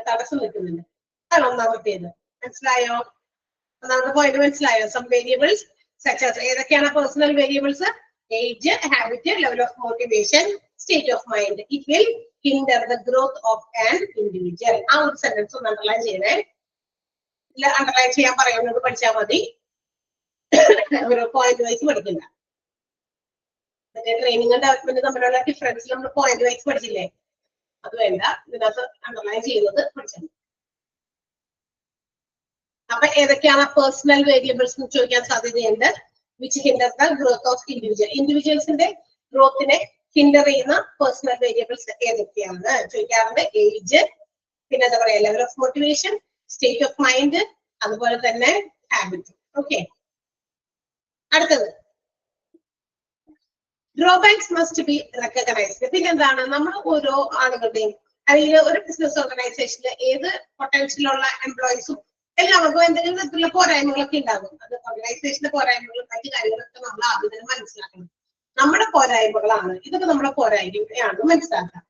തടസ്സം നിൽക്കുന്നുണ്ട്. അതാണ് ഒന്നാമത്തേത്. മനസ്സിലായോ? ഒന്നാമത്തെ പോയിന്റ് മനസ്സിലായോ? സം വേരിയബിൾസ് സച്ച് ആസ്, ഏതൊക്കെയാണ് personal variables? Age, habit, level of motivation, state of mind. It will hinder the growth of an individual. ആ ഒരു സെന്റൻസ് ഒന്ന് അണ്ടർലൈൻ ചെയ്യണേ. ഇല്ല, അണ്ടർലൈൻ ചെയ്യാൻ പറയുന്നത് പഠിച്ചാൽ മതി, ഒരു പോയിന്റ് വൈസ് പഠിക്കില്ല. ട്രെയിനിങ് ഡെവലപ്മെന്റ് തമ്മിലുള്ള ഡിഫറൻസ് നമ്മൾ പോയിന്റ് വൈസ് പഠിച്ചില്ലേ? അത് വേണ്ട, ഇതിനകത്ത് അണ്ടർലൈൻ ചെയ്യുന്നത് പഠിച്ചാൽ. അപ്പൊ ഏതൊക്കെയാണ് പേഴ്സണൽ വേരിയബിൾസ് എന്ന് ചോദിക്കാൻ സാധ്യതയുണ്ട്. Which hinder the growth of ഇൻഡിവിജ്വൽസിന്റെ ഗ്രോത്തിനെ ഹിൻഡർ ചെയ്യുന്ന പേഴ്സണൽ വേരിയബിൾസ് ഏതൊക്കെയാണ് ചോദിക്കാറുണ്ട്. ഏജ്, പിന്നെ എന്താ പറയാ, level of motivation, state of mind, അതുപോലെ തന്നെ ഹാബിറ്റ്. ഓക്കെ, അടുത്തത് ഡ്രോബാക്സ് മസ്റ്റ് ബി റെക്കഗ്നൈസ്ഡ്. പിന്നെന്താണ്, നമ്മൾ ഓരോ ആളുകളുടെയും അല്ലെങ്കിൽ ഒരു ബിസിനസ് ഓർഗനൈസേഷനിൽ ഏത് പൊട്ടൻഷ്യലുള്ള എംപ്ലോയീസും എല്ലാവർക്കും എന്തെങ്കിലും തരത്തിലുള്ള പോരായ്മകളൊക്കെ ഉണ്ടാകും. അത് ഓർഗനൈസേഷന്റെ പോരായ്മകളും മറ്റു കാര്യങ്ങളൊക്കെ നമ്മൾ ആദ്യം തന്നെ മനസ്സിലാക്കണം. നമ്മുടെ പോരായ്മകളാണ് ഇതൊക്കെ, നമ്മുടെ പോരായ്മയാണ് മനസ്സിലാക്കുക.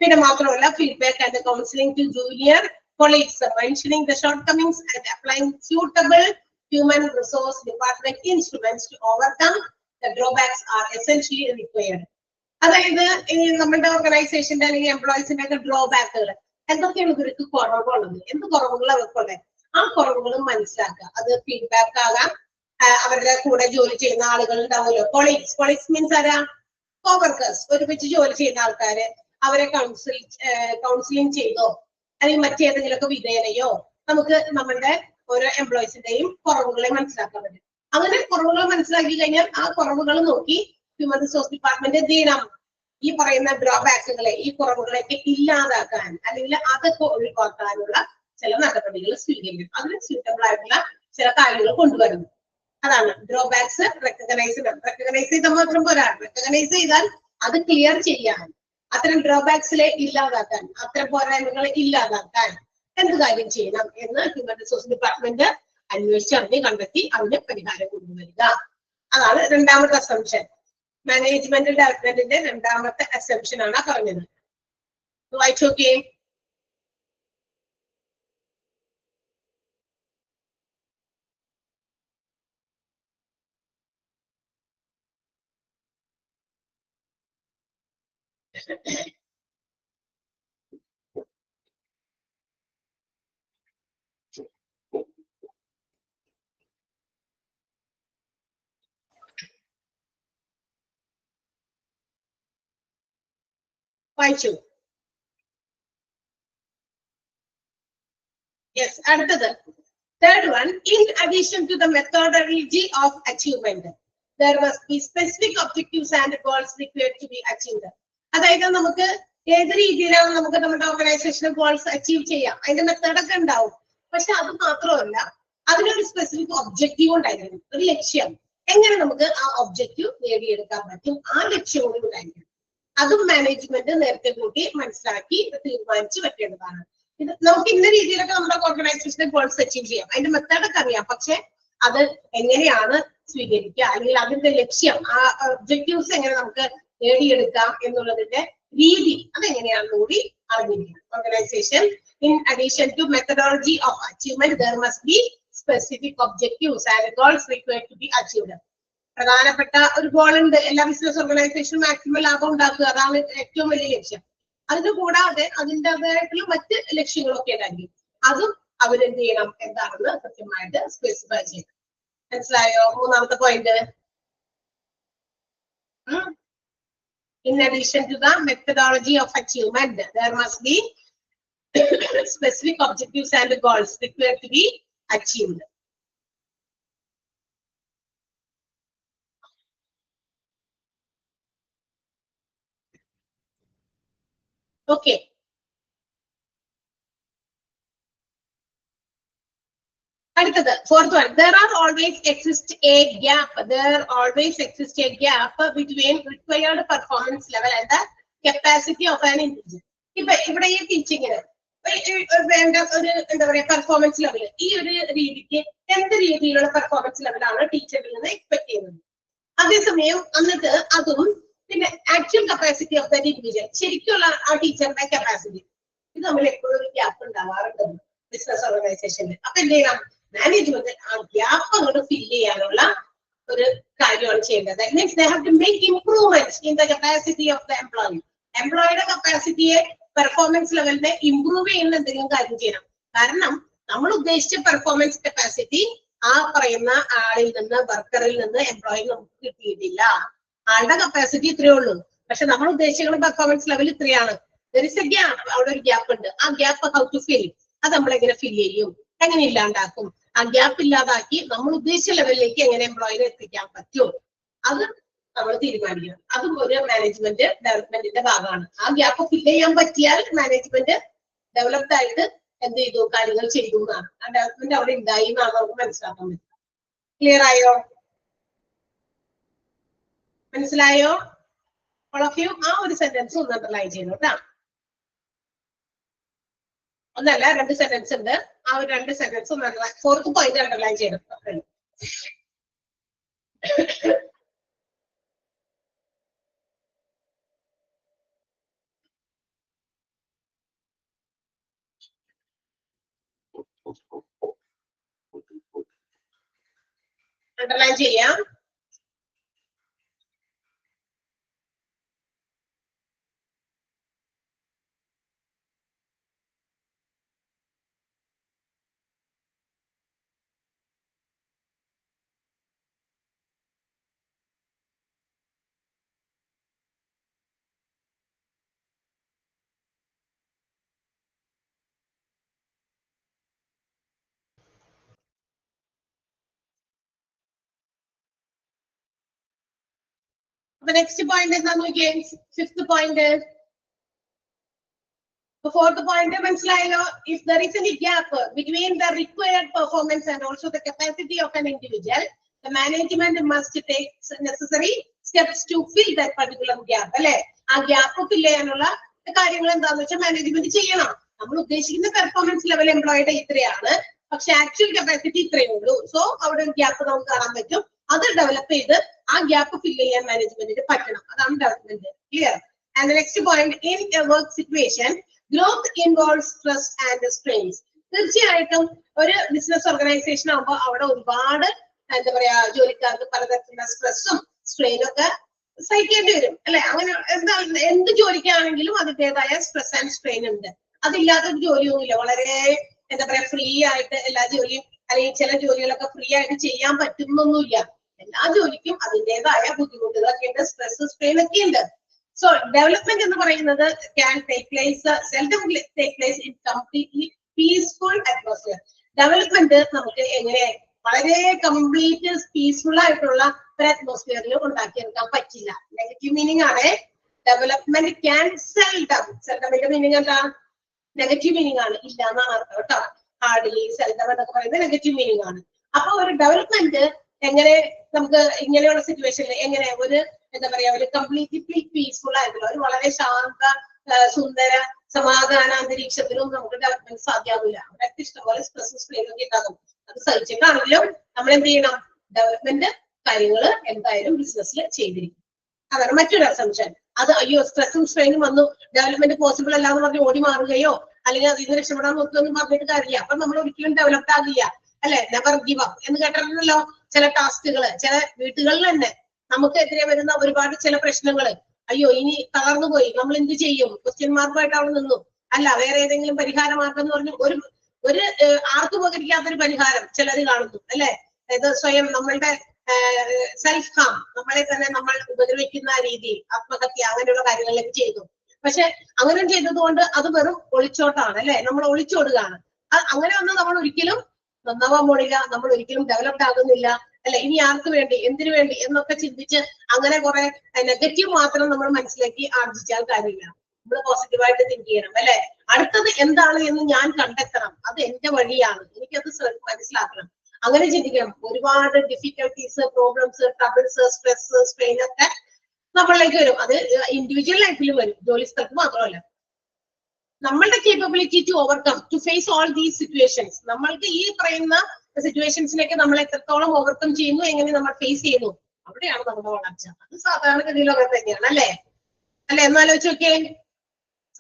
പിന്നെ മാത്രമല്ല feedback and counselling to junior colleagues, mentioning the shortcomings and applying suitable human resource department instruments to overcome the drawbacks are essentially required. അതായത് നമ്മുടെ ഓർഗനൈസേഷന്റെ അല്ലെങ്കിൽ എംപ്ലോയീസിന്റെ ഒക്കെ ഡ്രോബാക്കുകൾ എന്തൊക്കെയാണ്, ഇവർക്ക് കുറവുള്ളത്, എന്ത് കുറവുകൾ അവർക്കുള്ളത്, ആ കുറവുകളും മനസ്സിലാക്കുക. അത് ഫീഡ്ബാക്ക് ആകാം, അവരുടെ കൂടെ ജോലി ചെയ്യുന്ന ആളുകൾ ഉണ്ടാവുമല്ലോ, കൊളീഗ്സ് മീൻസ് ആരാ? കോവർക്കേഴ്സ്, ഒരുമിച്ച് ജോലി ചെയ്യുന്ന ആൾക്കാര്, അവരെ കൗൺസിലിംഗ് ചെയ്തോ അല്ലെങ്കിൽ മറ്റേതെങ്കിലുമൊക്കെ വിധേയനയോ നമുക്ക് നമ്മളുടെ ഓരോ എംപ്ലോയീസിന്റെയും കുറവുകളെ മനസ്സിലാക്കാൻ പറ്റും. അങ്ങനെ കുറവുകൾ മനസ്സിലാക്കി കഴിഞ്ഞാൽ ആ കുറവുകൾ നോക്കി ഹ്യൂമൻ റിസോഴ്സ് ഡിപ്പാർട്ട്മെന്റ് എന്ത് ചെയ്യണം? ഈ പറയുന്ന ഡ്രോബാക്കുകളെ, ഈ കുറവുകളെയൊക്കെ ഇല്ലാതാക്കാൻ അല്ലെങ്കിൽ അതൊക്കെ ഒഴിവാക്കാനുള്ള ചില നടപടികൾ സ്വീകരിക്കും. അതിന് സ്യൂട്ടബിൾ ആയിട്ടുള്ള ചില കാര്യങ്ങൾ കൊണ്ടുവരുന്നു. അതാണ് ഡ്രോബാക്സ് റെക്കഗ്നൈസ് ചെയ്താൽ മാത്രം പോരാ. റെക്കഗ്നൈസ് ചെയ്താൽ അത് ക്ലിയർ ചെയ്യാൻ, അത്തരം ഡ്രോബാക്സിലെ ഇല്ലാതാക്കാൻ, അത്തരം പോരായ്മകളെ ഇല്ലാതാക്കാൻ എന്ത് കാര്യം ചെയ്യണം എന്ന് ഹ്യൂമൻ റിസോഴ്സ് ഡിപ്പാർട്ട്മെന്റ് അന്വേഷിച്ചറിഞ്ഞ് കണ്ടെത്തി അതിന് പരിഹാരം കൊണ്ടുവരിക. അതാണ് രണ്ടാമത്തെ അസംഷൻ. മാനേജ്മെന്റ് ഡെവലപ്മെന്റിന്റെ രണ്ടാമത്തെ അസംഷൻ ആണ് പറഞ്ഞത്. വായിച്ചു നോക്കിയേ. വായിച്ചു. യെസ്, അടുത്തത് third one, in addition to the methodology of achievement, there must be specific objectives and goals required to be achieved. അതായത് നമുക്ക് ഏത് രീതിയിലാണ് നമുക്ക് നമ്മുടെ ഓർഗനൈസേഷണൽ ഗോൾസ് അച്ചീവ് ചെയ്യാം, അതിന്റെ മെത്തേഡൊക്കെ ഉണ്ടാവും. പക്ഷെ അത് മാത്രമല്ല, അതിനൊരു സ്പെസിഫിക് ഒബ്ജക്റ്റീവ് ഉണ്ടായിരിക്കും, ഒരു ലക്ഷ്യം. എങ്ങനെ നമുക്ക് ആ ഒബ്ജക്റ്റീവ് നേടിയെടുക്കാൻ പറ്റും, ആ ലക്ഷ്യം കൂടി ഉണ്ടായിരിക്കും. അതും മാനേജ്മെന്റ് നേരത്തെ കൂട്ടി മനസ്സിലാക്കി തീരുമാനിച്ചു വെക്കേണ്ടതാണ്. ഇത് നമുക്ക് ഇന്ന രീതിയിലൊക്കെ നമ്മുടെ ഓർഗനൈസേഷന്റെ ഗോൾസ് അച്ചീവ് ചെയ്യാം, അതിന്റെ മെത്തേഡൊക്കെ അറിയാം. പക്ഷെ അത് എങ്ങനെയാണ് സ്വീകരിക്കുക, അല്ലെങ്കിൽ അതിന്റെ ലക്ഷ്യം, ആ ഒബ്ജക്റ്റീവ്സ് എങ്ങനെ നമുക്ക് നേടിയെടുക്കാം എന്നുള്ളതിന്റെ രീതി അതെങ്ങനെയാണെന്ന് കൂടി അറിഞ്ഞിരിക്കണം. Organisation in addition to methodology of achievement there must be specific objectives and goals required to be achieved. പ്രധാനപ്പെട്ട ഒരു ഗോൾ ഉണ്ട്, എല്ലാ ബിസിനസ് ഓർഗനൈസേഷനും മാക്സിമം ലാഭം ഉണ്ടാക്കുക, അതാണ് ഏറ്റവും വലിയ ലക്ഷ്യം. അതിന് കൂടാതെ അതിൻ്റെതായിട്ടുള്ള മറ്റ് ലക്ഷ്യങ്ങളൊക്കെ ഉണ്ടായിരിക്കും. അതും അവരെന്ത് ചെയ്യണം, എന്താണെന്ന് കൃത്യമായിട്ട് സ്പെസിഫൈ ചെയ്യണം. മനസ്സിലായോ? മൂന്നാമത്തെ point, in addition to the methodology of achievement, there must be specific objectives and goals required to be achieved. Okay. അടുത്തത് fourth one, there always exists a gap between required performance level and the capacity of an individual. ഇപ്പൊ ഇവിടെ ഈ ടീച്ചിങ്ങിന് വേണ്ട ഒരു എന്താ പറയാ performance level, ഈ ഒരു രീതിക്ക് എന്ത് രീതിയിലുള്ള പെർഫോമൻസ് ലെവലാണ് ടീച്ചറിൽ നിന്ന് എക്സ്പെക്ട് ചെയ്യുന്നത്. അതേസമയം എന്നിട്ട് അതും പിന്നെ actual capacity of that individual, ശരിക്കുള്ള ആ ടീച്ചറുടെ കപ്പാസിറ്റി, ഇത് തമ്മിൽ എപ്പോഴും ഒരു ഗ്യാപ്പ് ഉണ്ടാവാറുണ്ട് ബിസിനസ് ഓർഗനൈസേഷനിൽ. അപ്പൊ എന്ത് ചെയ്യണം, മാനേജ്മെന്റ് ആ ഗ്യാപ്പ് അങ്ങോട്ട് ഫില്ല് ചെയ്യാനുള്ള ഒരു കാര്യമാണ് ചെയ്യേണ്ടത്. That means they have to make improvements in the capacity of the employee. എംപ്ലോയിയുടെ കപ്പാസിറ്റിയെ, പെർഫോമൻസ് ലെവലിനെ ഇംപ്രൂവ് ചെയ്യുന്ന എന്തെങ്കിലും കാര്യം ചെയ്യണം. കാരണം നമ്മൾ ഉദ്ദേശിച്ച പെർഫോമൻസ് കപ്പാസിറ്റി ആ പറയുന്ന ആളിൽ നിന്ന്, വർക്കറിൽ നിന്ന് എംപ്ലോയിയിൽ നമുക്ക് കിട്ടിയിട്ടില്ല. ആളുടെ കപ്പാസിറ്റി ഇത്രയേ ഉള്ളൂ, പക്ഷെ നമ്മൾ ഉദ്ദേശിക്കുന്ന പെർഫോമൻസ് ലെവൽ ഇത്രയാണ്. there is a gap, അവിടെ ഒരു ഗ്യാപ്പ് ഉണ്ട്. ആ ഗ്യാപ്പ് ഹൗ ടു ഫിൽ, അത് നമ്മൾ എങ്ങനെ ഫിൽ ചെയ്യും, എങ്ങനെ ഇല്ലാണ്ടാക്കും, ആ ഗ്യാപ്പ് ഇല്ലാതാക്കി നമ്മൾ ഉദ്ദേശിച്ച ലെവലിലേക്ക് എങ്ങനെ എംപ്ലോയിനെ എത്തിക്കാൻ പറ്റും, അത് നമ്മൾ തീരുമാനിക്കണം. അതും ഒരു മാനേജ്മെന്റ് ഡെവലപ്മെന്റിന്റെ ഭാഗമാണ്. ആ ഗ്യാപ്പ് ഫിൽ ചെയ്യാൻ പറ്റിയാൽ മാനേജ്മെന്റ് ഡെവലപ്ഡ് ആയിട്ട് എന്ത് ചെയ്തു, കാര്യങ്ങൾ ചെയ്തു എന്നാണ്. ആ ഡെവലപ്മെന്റ് അവിടെ ഉണ്ടായി എന്നാണ് നമുക്ക് മനസ്സിലാക്കാൻ പറ്റും. ക്ലിയർ ആയോ? മനസ്സിലായോ? all of you ആ ഒരു സെന്റൻസ് ഒന്ന് അണ്ടർലൈൻ ചെയ്യണം കേട്ടോ. ഒന്നല്ല, 2 സെന്റൻസ് ഉണ്ട്. ആ ഒരു 2 സെന്റൻസ് ഒന്ന് അണ്ടർലൈൻ, 4th പോയിന്റ് അണ്ടർലൈൻ ചെയ്യണം. അണ്ടർലൈൻ ചെയ്യാം. അപ്പൊ നെക്സ്റ്റ് പോയിന്റ് എന്താന്ന് നോക്കിയേ, ഫിഫ്ത് പോയിന്റ്. ഫോർത്ത് പോയിന്റ് മനസ്സിലായല്ലോ. If there is any gap between the required performance and also the capacity of an individual, the management must take necessary steps to fill that particular gap. അല്ലെ, ആ gap fill ചെയ്യാനുള്ള കാര്യങ്ങൾ എന്താന്ന് വെച്ചാൽ management ചെയ്യണം. നമ്മൾ ഉദ്ദേശിക്കുന്ന പെർഫോമൻസ് ലെവൽ എംപ്ലോയിയുടെ ഇത്രയാണ്, പക്ഷെ ആക്ച്വൽ കപ്പാസിറ്റി ഇത്രയേ ഉള്ളൂ. സോ അവിടെ ഒരു ഗ്യാപ്പ് നമുക്ക് കാണാൻ പറ്റും. അത് ഡെവലപ്പ് ചെയ്ത് ആ ഗ്യാപ്പ് ഫില്ല് ചെയ്യാൻ മാനേജ്മെന്റിന് പറ്റണം. അതാണ് development. Clear? And next point, in a work situation growth involve stress and strains. തീർച്ചയായിട്ടും ഒരു ബിസിനസ് ഓർഗനൈസേഷൻ ആകുമ്പോൾ അവിടെ ഒരുപാട് എന്താ പറയാ, ജോലിക്കാർക്ക് പലതരത്തിലുള്ള സ്ട്രെസ്സും സ്ട്രെയിനും ഒക്കെ സഹിക്കേണ്ടി വരും അല്ലെ. അങ്ങനെ എന്താ, എന്ത് ജോലിക്കാണെങ്കിലും അതിൻ്റെതായ സ്ട്രെസ് ആൻഡ് സ്ട്രെയിൻ ഉണ്ട്. അതില്ലാത്തൊരു ജോലിയൊന്നുമില്ല. വളരെ എന്താ പറയാ, ഫ്രീ ആയിട്ട് എല്ലാ ജോലിയും, അല്ലെങ്കിൽ ചില ജോലികളൊക്കെ ഫ്രീ ആയിട്ട് ചെയ്യാൻ പറ്റുന്നൊന്നുമില്ല. എല്ലാ ജോലിക്കും അതിൻ്റെതായ ബുദ്ധിമുട്ടുകളൊക്കെ ഉണ്ട്, സ്ട്രെസ് സ്ട്രെയിൻ ഒക്കെ ഉണ്ട്. സോ ഡെവലപ്മെന്റ് എന്ന് പറയുന്നത് can take place, seldom take place in completely peaceful atmosphere. Development നമുക്ക് എങ്ങനെ വളരെ കംപ്ലീറ്റ് പീസ്ഫുൾ ആയിട്ടുള്ള ഒരു അറ്റ്മോസ്ഫിയറിൽ ഉണ്ടാക്കിയെടുക്കാൻ പറ്റില്ല. നെഗറ്റീവ് മീനിങ് ആണ്. Development can seldom. സെൽഡമിന്റെ മീനിങ് എന്താ? നെഗറ്റീവ് മീനിങ് ആണ്, ഇല്ല എന്നാണ് അർത്ഥം കേട്ടോ. ഹാർഡ്ലി, സെൽഡം എന്നൊക്കെ പറയുന്നത് നെഗറ്റീവ് മീനിങ് ആണ്. അപ്പൊ ഒരു ഡെവലപ്മെന്റ് എങ്ങനെ നമുക്ക് ഇങ്ങനെയുള്ള സിറ്റുവേഷനിൽ എങ്ങനെ ഒരു എന്താ പറയാ, ഒരു കംപ്ലീറ്റ്ലി പീസ്ഫുൾ ആയിട്ടുള്ള ഒരു വളരെ ശാന്ത സുന്ദര സമാധാന അന്തരീക്ഷത്തിലും നമുക്ക് ഡെവലപ്മെന്റ് സാധ്യമാവില്ല. അവിടെ ഇഷ്ടംപോലെ സ്ട്രെസ് സ്ട്രെയിൻ ഒക്കെ ഉണ്ടാകും. അത് സഹിച്ചിട്ടാണെങ്കിലും നമ്മൾ എന്ത് ചെയ്യണം? ഡെവലപ്മെന്റ് കാര്യങ്ങൾ എന്തായാലും ബിസിനസ്സിൽ ചെയ്തിരിക്കും. അതാണ് മറ്റൊരു അസംഷൻ. അത് അയ്യോ സ്ട്രെസ്സും സ്ട്രെയിനും വന്നു, ഡെവലപ്മെന്റ് പോസിബിൾ അല്ല എന്ന് പറഞ്ഞ് ഓടി മാറുകയോ അല്ലെങ്കിൽ അതിൽ നിന്ന് രക്ഷപ്പെടാൻ നോക്കുകയൊന്നും പറഞ്ഞിട്ട് കാര്യമില്ല. അപ്പൊ നമ്മൾ ഒരിക്കലും ഡെവലപ്ഡ് ആകില്ല അല്ലെ. നെവർ ഗിവ് അപ്പ് എന്ന് കേട്ടിട്ടുണ്ടല്ലോ. ചില ടാസ്കുകള്, ചില വീട്ടുകളിൽ തന്നെ നമുക്ക് എതിരെ വരുന്ന ഒരുപാട് ചില പ്രശ്നങ്ങള്, അയ്യോ ഇനി തളർന്നു പോയി, നമ്മൾ എന്ത് ചെയ്യും? ക്വസ്റ്റ്യൻ മാർക്കുമായിട്ട് അവിടെ നിന്നു. അല്ല, വേറെ ഏതെങ്കിലും പരിഹാര മാർഗം എന്ന് പറഞ്ഞു ഒരു ആർക്കും ഉപകരിക്കാത്തൊരു പരിഹാരം ചിലര് കാണുന്നു അല്ലെ. അതായത് സ്വയം നമ്മളുടെ സെൽഫ് ഹാം, നമ്മളെ തന്നെ നമ്മൾ ഉപദ്രവിക്കുന്ന രീതി, ആത്മഹത്യ, അങ്ങനെയുള്ള കാര്യങ്ങളിലേക്ക് ചെയ്തു. പക്ഷെ അങ്ങനെ ചെയ്തത് കൊണ്ട് അത് വെറും ഒളിച്ചോട്ടാണ് അല്ലെ. നമ്മൾ ഒളിച്ചോടുകയാണ്. അങ്ങനെ ഒന്നും നമ്മൾ ഒരിക്കലും നന്നാവാൻ പോണില്ല. നമ്മൾ ഒരിക്കലും ഡെവലപ്ഡ് ആകുന്നില്ല അല്ലെ. ഇനി ആർക്ക് വേണ്ടി, എന്തിനു വേണ്ടി എന്നൊക്കെ ചിന്തിച്ച് അങ്ങനെ കുറെ നെഗറ്റീവ് മാത്രം നമ്മൾ മനസ്സിലാക്കി ആർജിച്ചാൽ കാര്യമില്ല. നമ്മൾ പോസിറ്റീവായിട്ട് തിങ്ക് ചെയ്യണം അല്ലെ. അടുത്തത് എന്താണ് എന്ന് ഞാൻ കണ്ടെത്തണം, അത് എന്റെ വഴിയാണ്, എനിക്കത് മനസ്സിലാക്കണം, അങ്ങനെ ചിന്തിക്കണം. ഒരുപാട് difficulties, problems, troubles, stress, strain ഒക്കെ നമ്മളിലേക്ക് വരും. അത് ഇൻഡിവിജ്വൽ ലൈഫിലും വരും, ജോലി സ്ഥലത്ത് മാത്രമല്ല. നമ്മളുടെ capability to overcome, to face all these situations, നമ്മൾക്ക് ഈ പറയുന്ന സിറ്റുവേഷൻസിലേക്ക് നമ്മൾ എത്രത്തോളം ഓവർകം ചെയ്യുന്നു, എങ്ങനെ നമ്മൾ ഫേസ് ചെയ്യുന്നു, അവിടെയാണ് നമ്മുടെ വളർച്ച. അത് സാധാരണഗതിയിലൊക്കെ തന്നെയാണ് അല്ലെ. എന്നാലോചിച്ച് നോക്കിയേ,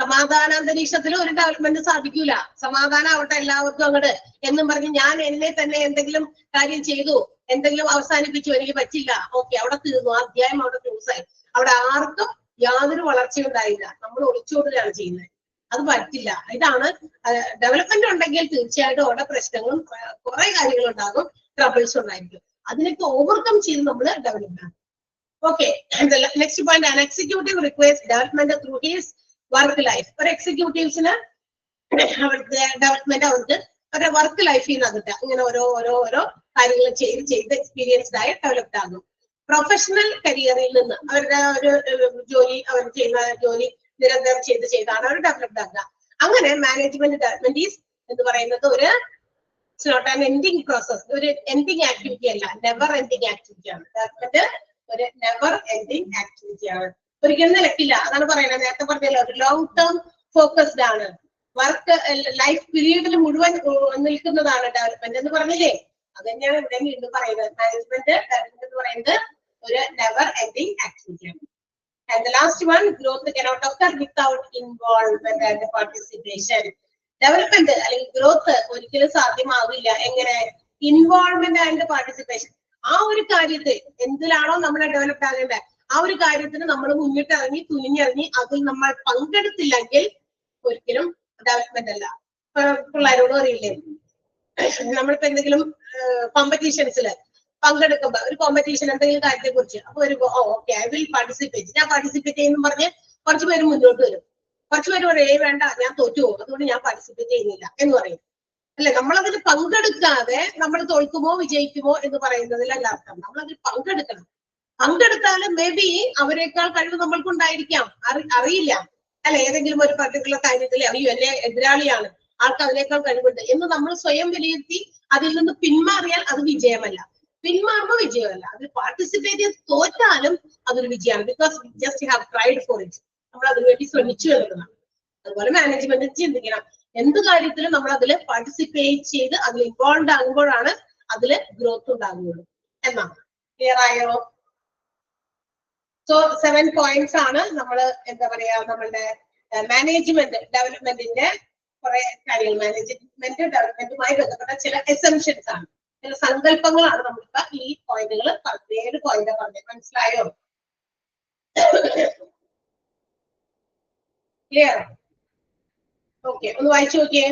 സമാധാന അന്തരീക്ഷത്തിൽ ഒരു ഡെവലപ്മെന്റ് സാധിക്കൂല. സമാധാനം ആവട്ടെ എല്ലാവർക്കും അങ്ങോട്ട് എന്നും പറഞ്ഞ് ഞാൻ എന്നെ തന്നെ എന്തെങ്കിലും കാര്യം ചെയ്തു, എന്തെങ്കിലും അവസാനിപ്പിച്ചു, എനിക്ക് പറ്റില്ല, ഓക്കെ, അവിടെ തീർന്നു, ആ അധ്യായം അവിടെ ക്ലോസ് ആയി. അവിടെ ആർക്കും യാതൊരു വളർച്ചയും ഉണ്ടായില്ല. നമ്മൾ ഒളിച്ചോടുകയാണ് ചെയ്യുന്നത്. അത് പറ്റില്ല. ഇതാണ് ഡെവലപ്മെന്റ് ഉണ്ടെങ്കിൽ തീർച്ചയായിട്ടും അവിടെ പ്രശ്നങ്ങളും കുറെ കാര്യങ്ങൾ ഉണ്ടാകും, ട്രബിൾസ് ഉണ്ടായിരിക്കും. അതിനൊക്കെ ഓവർകം ചെയ്ത് നമ്മൾ ഡെവലപ്പ് ആണ്. Okay, next point, an executive requires development through his work life. ഒരു എക്സിക്യൂട്ടീവ്സിന് അവർക്ക് ഡെവലപ്മെന്റ് അവർക്ക് അവരുടെ വർക്ക് ലൈഫിൽ നിന്ന് കിട്ടുക. ഇങ്ങനെ ഓരോ കാര്യങ്ങൾ ചെയ്ത് എക്സ്പീരിയൻസ്ഡ് ആയി ഡെവലപ്ഡ് ആകും. പ്രൊഫഷണൽ കരിയറിൽ നിന്ന് അവരുടെ ഒരു ജോലി, അവർ ചെയ്യുന്ന ജോലി നിരന്തരം ചെയ്താണ് അവർ ഡെവലപ്ഡ് ആക്കുക. അങ്ങനെ മാനേജ്മെന്റ് ഡെവലപ്മെന്റ് ഈസ് എന്ന് പറയുന്നത് ഒരു it's not an ending process, ഒരു എൻഡിങ് ആക്ടിവിറ്റി അല്ല, നെവർ എൻഡിങ് ആക്ടിവിറ്റി ആണ്. ഡെവലപ്മെന്റ് ഒരു നെവർ എൻഡിങ് ആക്ടിവിറ്റി ആണ്, ഒരിക്കലും നിലക്കില്ല. അതാണ് പറയുന്നത്, നേരത്തെ പറഞ്ഞല്ലോ, ഒരു ലോങ് ടേം ഫോക്കസ്ഡ് ആണ്. വർക്ക് ലൈഫ് പീരീഡിൽ മുഴുവൻ നിൽക്കുന്നതാണ് ഡെവലപ്മെന്റ് എന്ന് പറഞ്ഞില്ലേ. അത് തന്നെയാണ് ഇവിടെ വീണ്ടും പറയുന്നത്. മാനേജ്മെന്റ് ഡെവലപ്മെന്റ് എന്ന് പറയുന്നത് ഒരു നെവർ എൻഡിങ് ആക്ടിവിറ്റി ആണ്. And the last one, growth cannot occur without involvement and participation. Development അല്ലെങ്കിൽ ഗ്രോത്ത് ഒരിക്കലും സാധ്യമാവില്ല എങ്ങനെ? Involvement and participation. ആ ഒരു കാര്യത്തിൽ എന്തിലാണോ നമ്മളെ ഡെവലപ്ഡ് ആകേണ്ടത്, ആ ഒരു കാര്യത്തിന് നമ്മൾ മുന്നിട്ടിറങ്ങി തുനിഞ്ഞിറങ്ങി അതിൽ നമ്മൾ പങ്കെടുത്തില്ലെങ്കിൽ ഒരിക്കലും ഡെവലപ്മെന്റ് അല്ല. പിള്ളേരോട് അറിയില്ലേ, നമ്മളിപ്പോ എന്തെങ്കിലും കോമ്പറ്റീഷൻസിൽ പങ്കെടുക്കുമ്പോ, ഒരു കോമ്പറ്റീഷൻ എന്തെങ്കിലും കാര്യത്തെ കുറിച്ച്, അപ്പൊ ഒരു ഓക്കെ ഐ വിൽ പാർട്ടിസിപ്പേറ്റ്, ഞാൻ പാർട്ടിസിപ്പേറ്റ് ചെയ്യുന്നു പറഞ്ഞ് കുറച്ച് പേര് മുന്നോട്ട് വരും. കുറച്ച് പേര് പറയും വേണ്ട ഞാൻ തോറ്റു പോകും, അതുകൊണ്ട് ഞാൻ പാർട്ടിസിപ്പേറ്റ് ചെയ്യുന്നില്ല എന്ന് പറയും അല്ലെ. നമ്മളതിൽ പങ്കെടുക്കാതെ നമ്മൾ തോൽക്കുമോ വിജയിക്കുമോ എന്ന് പറയുന്നതിലല്ല അർത്ഥം. നമ്മളതിൽ പങ്കെടുക്കണം. പങ്കെടുത്താലും മേ ബി അവരെക്കാൾ കഴിവ് നമ്മൾക്കുണ്ടായിരിക്കാം, അറിയില്ല അല്ലെ. ഏതെങ്കിലും ഒരു പർട്ടിക്കുലർ കാര്യത്തിൽ അയ്യോ എന്നെ എതിരാളിയാണ്, ആൾക്ക് അതിനേക്കാൾ കഴിവുണ്ട് എന്ന് നമ്മൾ സ്വയം വിലയിരുത്തി അതിൽ നിന്ന് പിന്മാറിയാൽ അത് വിജയമല്ല. പിന്മാറുമ്പോൾ വിജയമല്ല. അതിൽ പാർട്ടിസിപ്പേറ്റ് ചെയ്ത് തോറ്റാലും അതൊരു വിജയമാണ്. Because just have tried for it. നമ്മൾ അതിനുവേണ്ടി ശ്രമിച്ചു എന്നുള്ളതാണ്. അതുപോലെ മാനേജ്മെന്റ് ചിന്തിക്കണം. എന്ത് കാര്യത്തിലും നമ്മൾ അതിൽ പാർട്ടിസിപ്പേറ്റ് ചെയ്ത് അതിൽ ഇൻവോൾവ് ആകുമ്പോഴാണ് അതില് ഗ്രോത്ത് ഉണ്ടാകുന്നത് എന്നാണ്. ക്ലിയർ ആയോ? സോ 7 പോയിന്റ്സ് ആണ് നമ്മൾ എന്താ പറയാ നമ്മളുടെ മാനേജ്മെന്റ് ഡെവലപ്മെന്റിന്റെ കുറെ കാര്യങ്ങൾ, മാനേജ്മെന്റ് ഡെവലപ്മെന്റുമായി ബന്ധപ്പെട്ട ചില എസംഷൻസ് ആണ്, ചില സങ്കല്പങ്ങളാണ് നമ്മളിപ്പോ ഈ പോയിന്റുകൾ 7 പോയിന്റ് പറഞ്ഞത്. മനസ്സിലായോ? ക്ലിയർ? ഓക്കെ, ഒന്ന് വായിച്ചു നോക്കിയേ.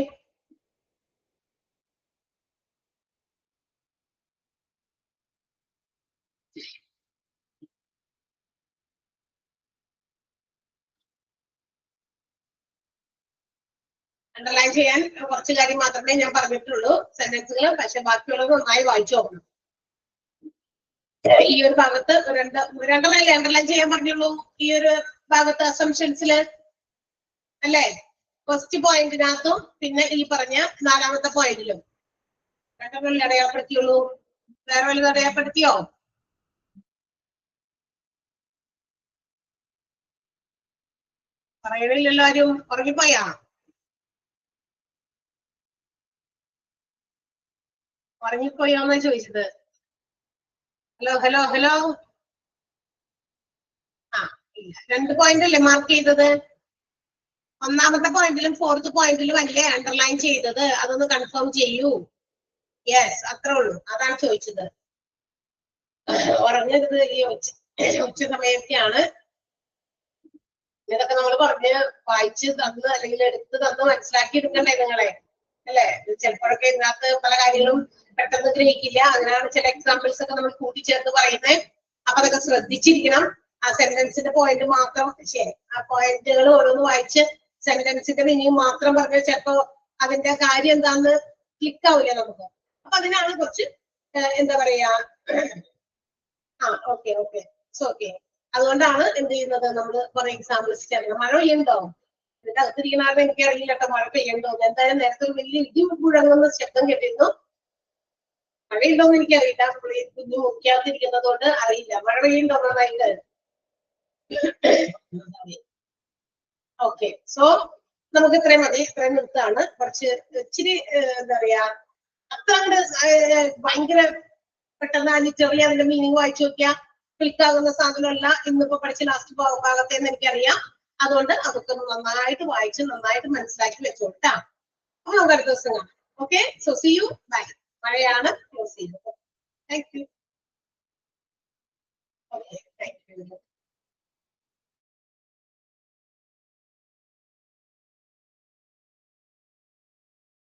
അണ്ടർലൈൻ ചെയ്യാൻ കുറച്ച് കാര്യം മാത്രമേ ഞാൻ പറഞ്ഞിട്ടുള്ളൂ, സെന്റൻസുകൾ. പക്ഷെ ബാക്കിയുള്ളത് നന്നായി വായിച്ചു നോക്കണം. ഈ ഒരു ഭാഗത്ത് രണ്ടെണ്ണല്ലേ അണ്ടർലൈൻ ചെയ്യാൻ പറഞ്ഞുള്ളൂ ഈ ഒരു ഭാഗത്ത് അസംഷൻസില് അല്ലേ? ഫസ്റ്റ് പോയിന്റിനകത്തും പിന്നെ ഈ പറഞ്ഞ 4ാമത്തെ പോയിന്റിലും രണ്ടെണ്ണല്ലേ അടയാളപ്പെടുത്തിയുള്ളൂ. വേറെ വല്ലതും അടയാളപ്പെടുത്തിയോ? പറയണില്ലല്ലോ ആരും. ഉറങ്ങിപ്പോയാ? ഉറങ്ങിപ്പോയോന്നാ ചോദിച്ചത്. Hello hello hello. ആ ഇല്ല, 2 പോയിന്റ് അല്ലേ മാർക്ക് ചെയ്തത്? 1ാമത്തെ പോയിന്റിലും 4th പോയിന്റിലും അല്ലേ അണ്ടർലൈൻ ചെയ്തത്? അതൊന്ന് കൺഫേം ചെയ്യൂ. യെസ്, അത്രേ ഉള്ളൂ. അതാണ് ചോദിച്ചത്. ഉറങ്ങരുത് ഈ ഉച്ച സമയമൊക്കെയാണ്. ഇതൊക്കെ നമ്മൾ പറഞ്ഞ് വായിച്ച് തന്ന് അല്ലെങ്കിൽ എടുത്ത് തന്ന് മനസ്സിലാക്കി എടുക്കണ്ടേ നിങ്ങളെ, അല്ലെ? ചിലപ്പോഴൊക്കെ ഇതിനകത്ത് പല കാര്യങ്ങളും പെട്ടെന്ന് ഗ്രഹിക്കില്ല. അങ്ങനെയാണ് ചില എക്സാമ്പിൾസ് ഒക്കെ നമ്മൾ കൂട്ടിച്ചേർത്ത് പറയുന്നത്. അപ്പൊ അതൊക്കെ ശ്രദ്ധിച്ചിരിക്കണം. ആ സെന്റൻസിന്റെ പോയിന്റ് മാത്രം, ശരി, ആ പോയിന്റുകൾ ഓരോന്ന് വായിച്ച് സെന്റൻസിന്റെ മീനിങ് മാത്രം പറഞ്ഞാൽ ചിലപ്പോ അതിന്റെ കാര്യം എന്താന്ന് ക്ലിക്ക് ആവില്ല നമുക്ക്. അപ്പൊ അതിനാണ് കുറച്ച് എന്താ പറയാ, ഓക്കെ ഓക്കെ ഓക്കെ. അതുകൊണ്ടാണ് എന്ത് ചെയ്യുന്നത്, നമ്മൾ കുറെ എക്സാമ്പിൾസ് ചേർക്കണം. മഴ പെയ്യുന്നുണ്ടോ? ഇതിന്റെ അകത്തിരിക്കണാരുടെ എനിക്ക് അറിയില്ല കേട്ടോ മഴ പെയ്യുന്നുണ്ടോ. എന്തായാലും നേരത്തെ ഒരു വലിയ ഇടി മുഴങ്ങുന്ന ശബ്ദം കേട്ടിരുന്നു. മഴയുണ്ടോന്ന് എനിക്കറിയില്ല, കുഞ്ഞു മുറിക്കാത്തിരിക്കുന്നത് കൊണ്ട് അറിയില്ല. മഴ പെയ്യുന്നുണ്ടോ നന്നായിട്ട്? ഓക്കെ, സോ നമുക്ക് ഇത്രയും മതി. ഇത്രയും നിർത്താണ്. കുറച്ച് ഇച്ചിരി എന്താ പറയാ, അത്ര ഭയങ്കര പെട്ടെന്ന് ലിറ്ററലി അതിന്റെ മീനിങ് വായിച്ചു നോക്കിയാൽ ക്ലിക്കാകുന്ന സാധനമല്ല ഇന്നിപ്പോ പഠിച്ച ലാസ്റ്റ് ഭാഗത്തേന്ന് എനിക്കറിയാം. അതുകൊണ്ട് അതൊക്കെ നന്നായിട്ട് വായിച്ച് നന്നായിട്ട് മനസ്സിലാക്കി വെച്ചോട്ടാ. അപ്പൊ നമുക്ക് അടുത്ത ദിവസം കാണാം. Okay, so see you, bye. മഴയാണ്, ക്ലോസ് ചെയ്തത്. Thank you. Okay, thank U.